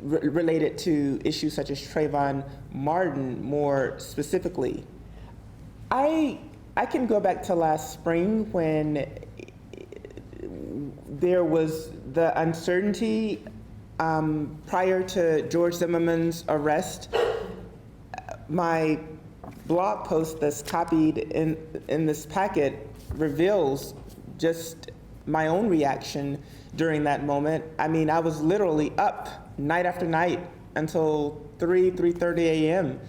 related to issues such as Travon Martin more specifically. I can go back to last spring when there was the uncertainty prior to George Zimmerman's arrest. My blog post that's copied in this packet reveals just my own reaction during that moment. I mean, I was literally up night after night until 3:30 a.m.,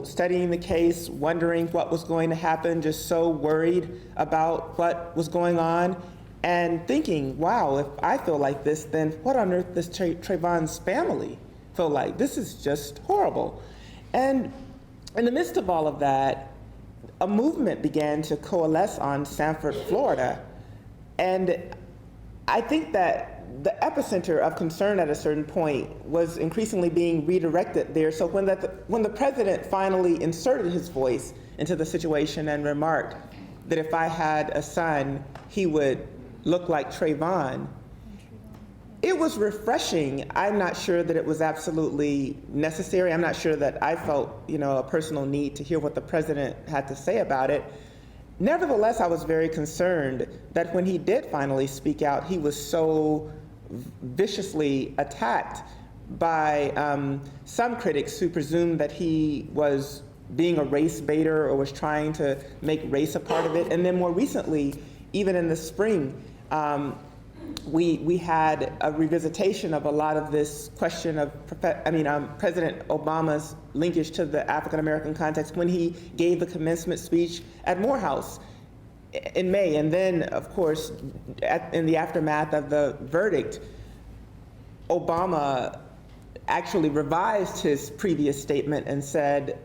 studying the case, wondering what was going to happen, just so worried about what was going on, and thinking, wow, if I feel like this, then what on earth does Travon's family feel like? This is just horrible. And in the midst of all of that, a movement began to coalesce on Sanford, Florida. And I think that the epicenter of concern at a certain point was increasingly being redirected there. So when the president finally inserted his voice into the situation and remarked that if I had a son, he would look like Travon, it was refreshing. I'm not sure that it was absolutely necessary. I'm not sure that I felt, a personal need to hear what the president had to say about it. Nevertheless, I was very concerned that when he did finally speak out, he was so viciously attacked by some critics who presumed that he was being a race baiter or was trying to make race a part of it. And then more recently, even in the spring, we had a revisitation of a lot of this question of President Obama's linkage to the African American context when he gave the commencement speech at Morehouse in May. And then, of course, in the aftermath of the verdict, Obama actually revised his previous statement and said,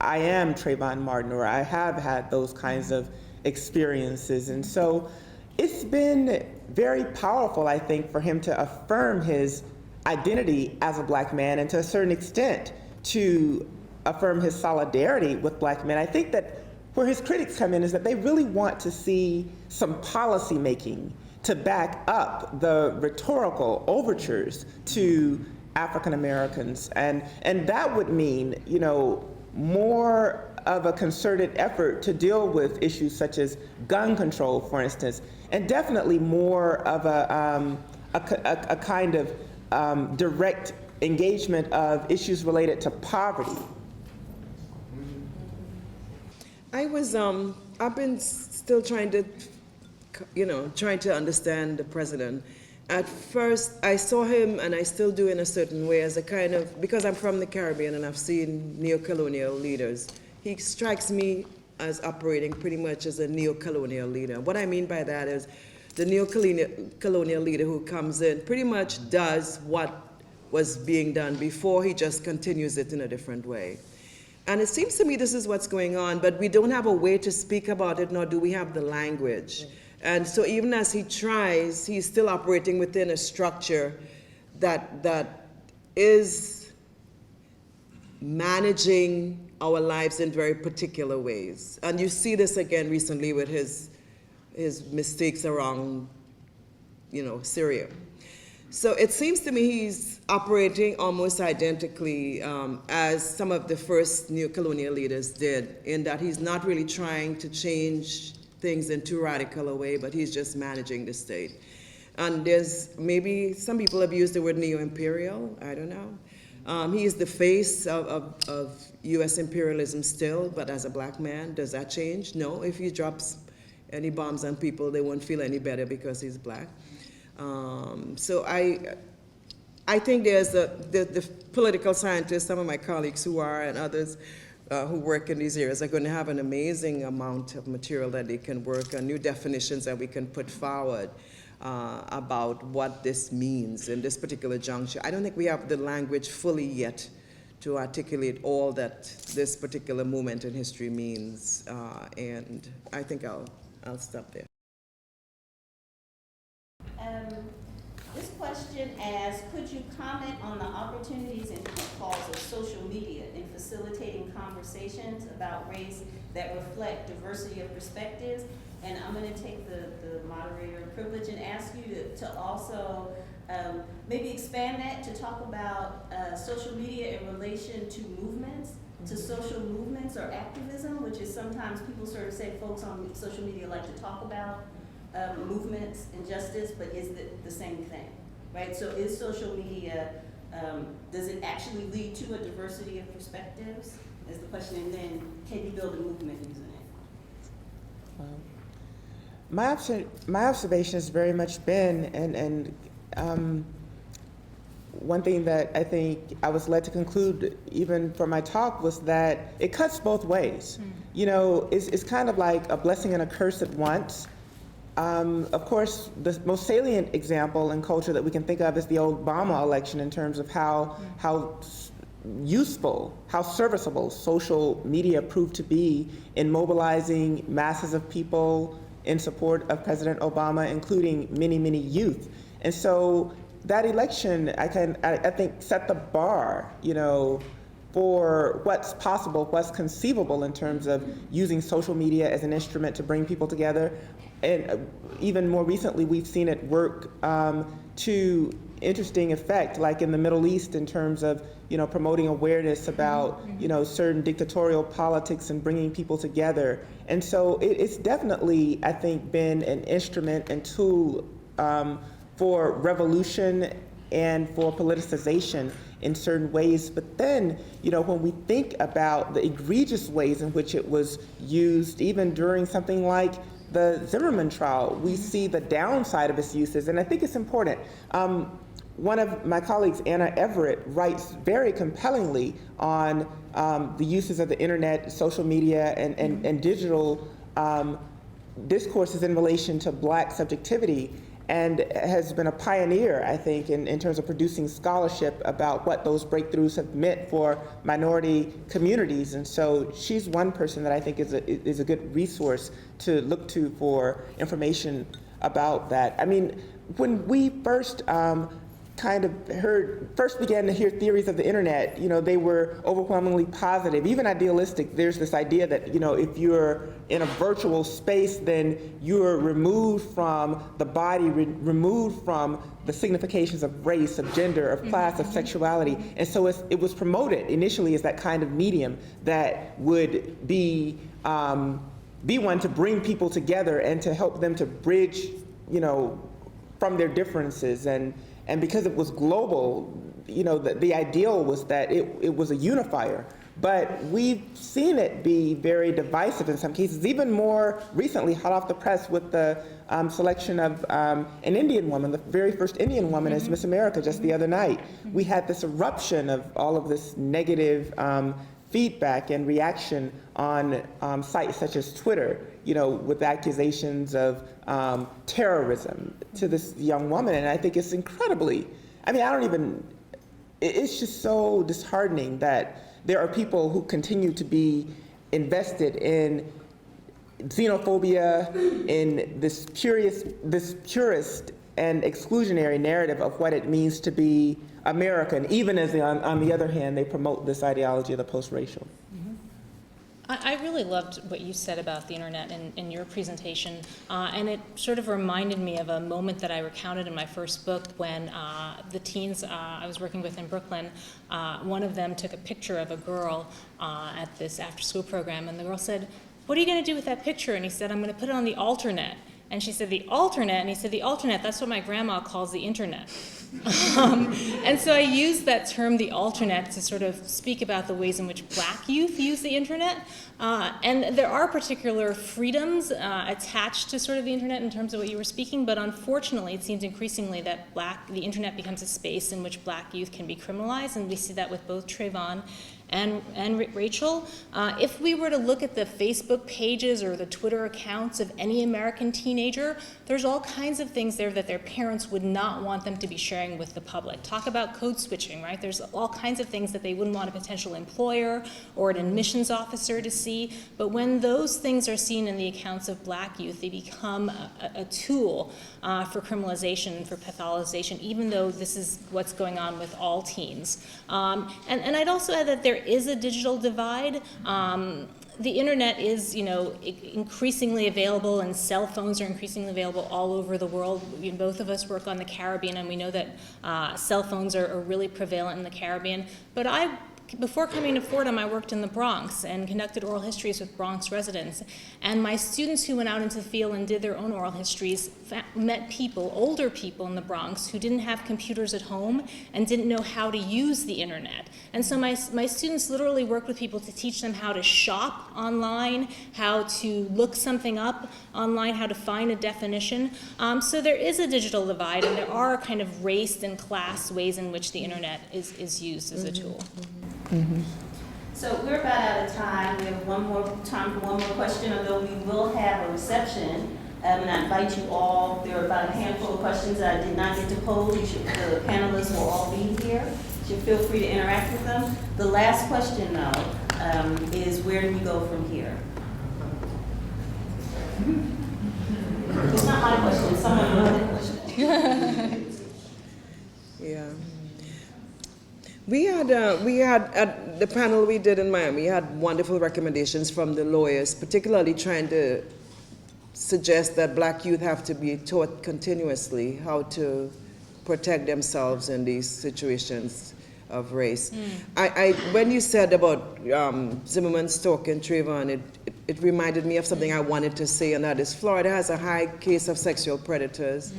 I am Travon Martin, or I have had those kinds of experiences. And so it's been very powerful, I think, for him to affirm his identity as a black man and to a certain extent to affirm his solidarity with black men. I think that where his critics come in is that they really want to see some policy making to back up the rhetorical overtures to African Americans. And that would mean, more of a concerted effort to deal with issues such as gun control, for instance, and definitely more of a kind of direct engagement of issues related to poverty. I've been still trying to understand the president. At first, I saw him, and I still do in a certain way, as a kind of, because I'm from the Caribbean and I've seen neo-colonial leaders, he strikes me as operating pretty much as a neo-colonial leader. What I mean by that is the neo-colonial leader who comes in pretty much does what was being done before, he just continues it in a different way. And it seems to me this is what's going on, but we don't have a way to speak about it, nor do we have the language. And so even as he tries, he's still operating within a structure that is managing our lives in very particular ways. And you see this again recently with his mistakes around, Syria. So it seems to me he's operating almost identically as some of the first neo-colonial leaders did, in that he's not really trying to change things in too radical a way, but he's just managing the state. And there's maybe some people have used the word neo-imperial, I don't know. He is the face of US imperialism still, but as a black man, does that change? No, if he drops any bombs on people, they won't feel any better because he's black. So I think there's the political scientists, some of my colleagues who are, and others who work in these areas are going to have an amazing amount of material that they can work on, new definitions that we can put forward about what this means in this particular juncture. I don't think we have the language fully yet to articulate all that this particular moment in history means, and I think I'll stop there. This question asks, could you comment on the opportunities and pitfalls of social media in facilitating conversations about race that reflect diversity of perspectives? And I'm going to take the moderator privilege and ask you to also maybe expand that to talk about social media in relation to movements, to social movements or activism, which is sometimes people sort of say folks on social media like to talk about movements and justice, but is it the same thing, right? So is social media, does it actually lead to a diversity of perspectives, is the question, and then can you build a movement using it? My observation has very much been, and one thing that I think I was led to conclude even from my talk was that it cuts both ways. It's kind of like a blessing and a curse at once. Of course, the most salient example in culture that we can think of is the Obama election in terms of how useful, how serviceable social media proved to be in mobilizing masses of people in support of President Obama, including many, many youth. And so that election, I think, set the bar, for what's possible, what's conceivable in terms of using social media as an instrument to bring people together. And even more recently, we've seen it work to interesting effect, like in the Middle East, in terms of promoting awareness about certain dictatorial politics and bringing people together. And so it's definitely, I think, been an instrument and tool for revolution and for politicization in certain ways. But then, when we think about the egregious ways in which it was used, even during something like the Zimmerman trial, we see the downside of its uses, and I think it's important. One of my colleagues, Anna Everett, writes very compellingly on the uses of the internet, social media, and digital discourses in relation to Black subjectivity, and has been a pioneer, I think, in terms of producing scholarship about what those breakthroughs have meant for minority communities. And so she's one person that I think is a good resource to look to for information about that. I mean, when we first began to hear theories of the internet, they were overwhelmingly positive, even idealistic. There's this idea that, if you're in a virtual space, then you're removed from the body, removed from the significations of race, of gender, of class, of sexuality. And so it was promoted initially as that kind of medium that would be one to bring people together and to help them to bridge, from their differences. And because it was global, the ideal was that it was a unifier. But we've seen it be very divisive in some cases, even more recently, hot off the press with the selection of an Indian woman, the very first Indian woman as Miss America just the other night. We had this eruption of all of this negative feedback and reaction on sites such as Twitter, with accusations of terrorism to this young woman. And I think it's incredibly, it's just so disheartening that there are people who continue to be invested in xenophobia, in this purist and exclusionary narrative of what it means to be American, even as on the other hand, they promote this ideology of the post-racial. I really loved what you said about the internet in your presentation, and it sort of reminded me of a moment that I recounted in my first book when the teens I was working with in Brooklyn, one of them took a picture of a girl at this after-school program, and the girl said, "What are you going to do with that picture?" And he said, "I'm going to put it on the alternet." And she said, "The alternate?" And he said, "The alternate, that's what my grandma calls the internet." And so I used that term, the alternate, to sort of speak about the ways in which black youth use the internet. And there are particular freedoms attached to sort of the internet in terms of what you were speaking, but unfortunately it seems increasingly that the internet becomes a space in which black youth can be criminalized, and we see that with both Travon and Rachel. If we were to look at the Facebook pages or the Twitter accounts of any American teenager, there's all kinds of things there that their parents would not want them to be sharing with the public. Talk about code switching, right? There's all kinds of things that they wouldn't want a potential employer or an admissions officer to see, but when those things are seen in the accounts of black youth, they become a tool for criminalization and for pathologization, even though this is what's going on with all teens. And I'd also add that there is a digital divide. The internet is, increasingly available, and cell phones are increasingly available all over the world. Both of us work on the Caribbean, and we know that cell phones are really prevalent in the Caribbean. But before coming to Fordham, I worked in the Bronx and conducted oral histories with Bronx residents. And my students who went out into the field and did their own oral histories met people, older people in the Bronx, who didn't have computers at home and didn't know how to use the internet. And so my students literally worked with people to teach them how to shop online, how to look something up online, how to find a definition. So there is a digital divide, and there are kind of race and class ways in which the internet is used as a tool. Mm-hmm. So we're about out of time. We have time for one more question, although we will have a reception. And I invite you all. There are about a handful of questions that I did not get to pose. The panelists will all be here. You should feel free to interact with them. The last question, though, is where do we go from here? It's not my question. Someone else's question. Yeah. We had at the panel we did in Miami, we had wonderful recommendations from the lawyers, particularly trying to suggest that black youth have to be taught continuously how to protect themselves in these situations of race. When you said about Zimmerman, Stoke, and Travon, it reminded me of something I wanted to say, and that is Florida has a high case of sexual predators.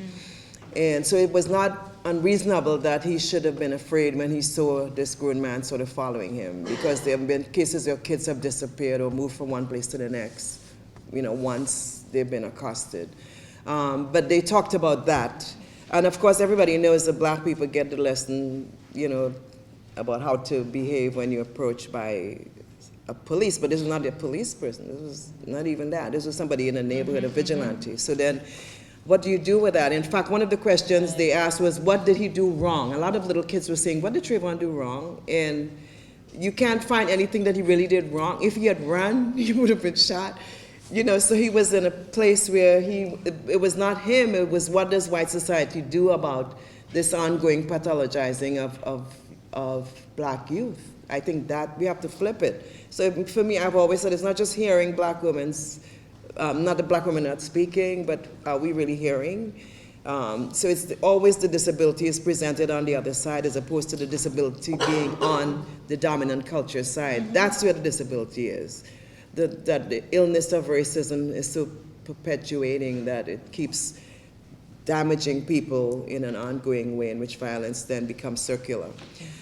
And so it was not unreasonable that he should have been afraid when he saw this grown man sort of following him, because there have been cases where kids have disappeared or moved from one place to the next, once they've been accosted. But they talked about that. And of course, everybody knows that black people get the lesson, about how to behave when you're approached by a police, but this was not a police person. This was not even that. This was somebody in the neighborhood, a vigilante. So then, what do you do with that? In fact, one of the questions they asked was, what did he do wrong? A lot of little kids were saying, what did Travon do wrong? And you can't find anything that he really did wrong. If he had run, he would have been shot. So he was in a place where it was not him, it was what does white society do about this ongoing pathologizing of black youth? I think that we have to flip it. So for me, I've always said it's not just hearing black women's, not the black women not speaking, but are we really hearing? So it's always the disability is presented on the other side as opposed to the disability being on the dominant culture side. That's where the disability is. That the illness of racism is so perpetuating that it keeps damaging people in an ongoing way in which violence then becomes circular.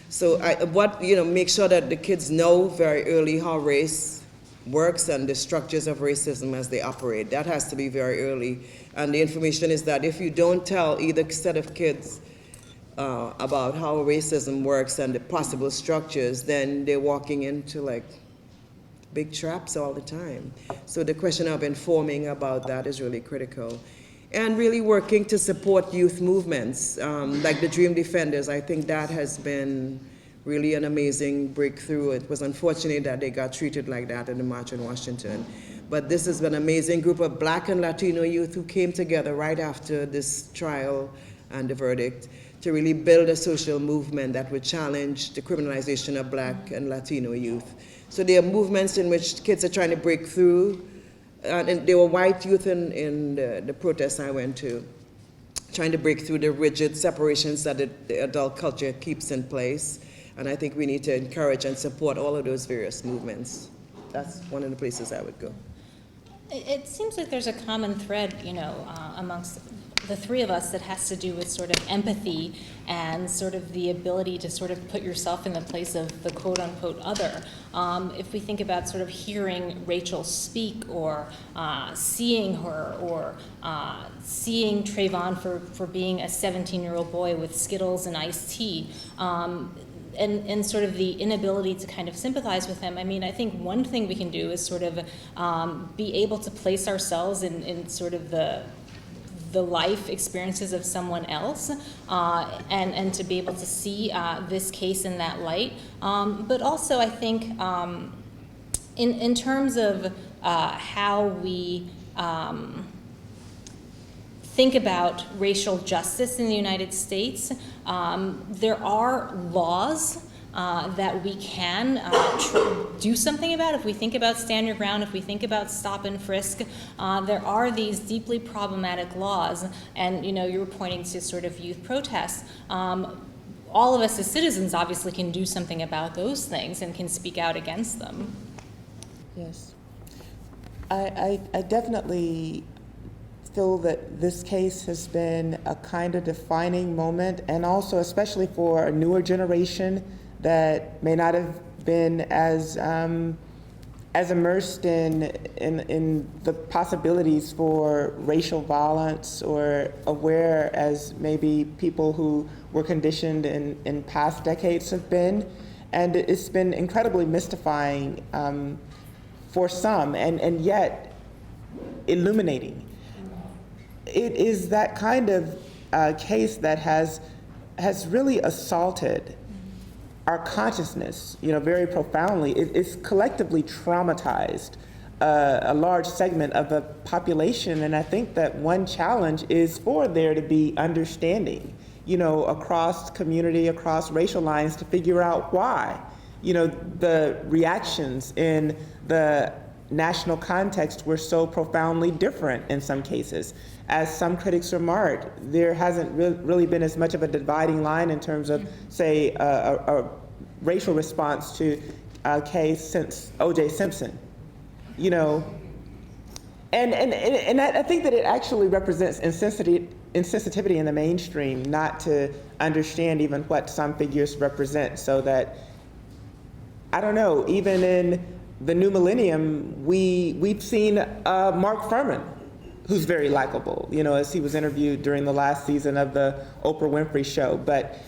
So make sure that the kids know very early how race works and the structures of racism as they operate. That has to be very early. And the information is that if you don't tell either set of kids about how racism works and the possible structures, then they're walking into big traps all the time. So the question of informing about that is really critical. And really working to support youth movements, like the Dream Defenders. I think that has been really an amazing breakthrough. It was unfortunate that they got treated like that in the March in Washington. But this has been an amazing group of Black and Latino youth who came together right after this trial and the verdict to really build a social movement that would challenge the criminalization of Black and Latino youth. So there are movements in which kids are trying to break through, and there were white youth in the protests I went to, trying to break through the rigid separations that the adult culture keeps in place. And I think we need to encourage and support all of those various movements. That's one of the places I would go. It seems like there's a common thread, amongst the three of us that has to do with sort of empathy and sort of the ability to sort of put yourself in the place of the quote-unquote other. If we think about sort of hearing Rachel speak or seeing her or seeing Travon for being a 17-year-old boy with Skittles and iced tea, and sort of the inability to kind of sympathize with him, I mean, I think one thing we can do is sort of be able to place ourselves in sort of the life experiences of someone else, and to be able to see this case in that light. But also, I think in terms of how we think about racial justice in the United States, there are laws that we can do something about. If we think about stand your ground, if we think about stop and frisk, there are these deeply problematic laws, and you were pointing to sort of youth protests. All of us as citizens obviously can do something about those things and can speak out against them. Yes. I definitely feel that this case has been a kind of defining moment, and also especially for a newer generation that may not have been as immersed in the possibilities for racial violence or aware as maybe people who were conditioned in past decades have been. And it's been incredibly mystifying for some, and yet illuminating. It is that kind of case that has really assaulted our consciousness, very profoundly. It's collectively traumatized a large segment of the population, and I think that one challenge is for there to be understanding, across community, across racial lines, to figure out why, the reactions in the national context were so profoundly different in some cases. As some critics remarked, there hasn't really been as much of a dividing line in terms of, say, a racial response to a case since O.J. Simpson, And I think that it actually represents insensitivity in the mainstream not to understand even what some figures represent, so that, I don't know, even in the new millennium, we've seen Mark Furman, who's very likable, as he was interviewed during the last season of the Oprah Winfrey Show. But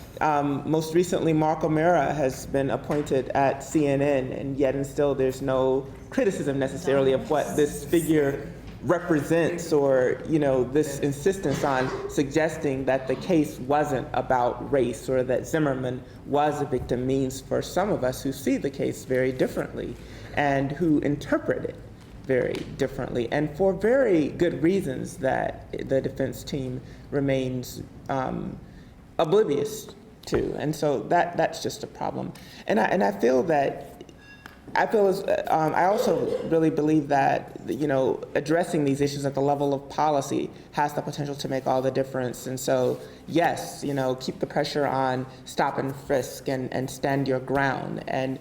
most recently, Mark O'Mara has been appointed at CNN, and yet and still there's no criticism necessarily of what this figure represents, or this insistence on suggesting that the case wasn't about race, or that Zimmerman was a victim, means for some of us who see the case very differently and who interpret it very differently, and for very good reasons that the defense team remains oblivious to. And so that's just a problem. And I feel as I also really believe that addressing these issues at the level of policy has the potential to make all the difference. And so yes, keep the pressure on stop and frisk and stand your ground, and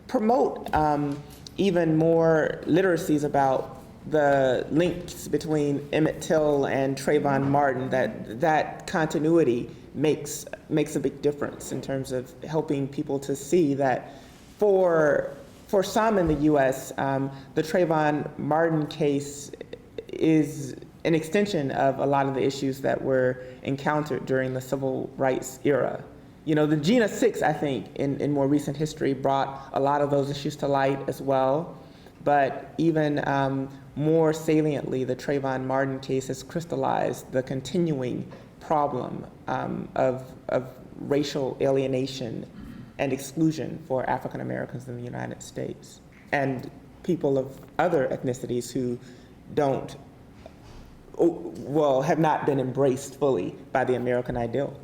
promote even more literacies about the links between Emmett Till and Trayvon Martin. That continuity makes a big difference in terms of helping people to see that for some in the U.S., the Trayvon Martin case is an extension of a lot of the issues that were encountered during the civil rights era. The Gina 6, I think, in more recent history brought a lot of those issues to light as well. But even more saliently, the Trayvon Martin case has crystallized the continuing problem of racial alienation and exclusion for African Americans in the United States and people of other ethnicities who don't, well, have not been embraced fully by the American ideal.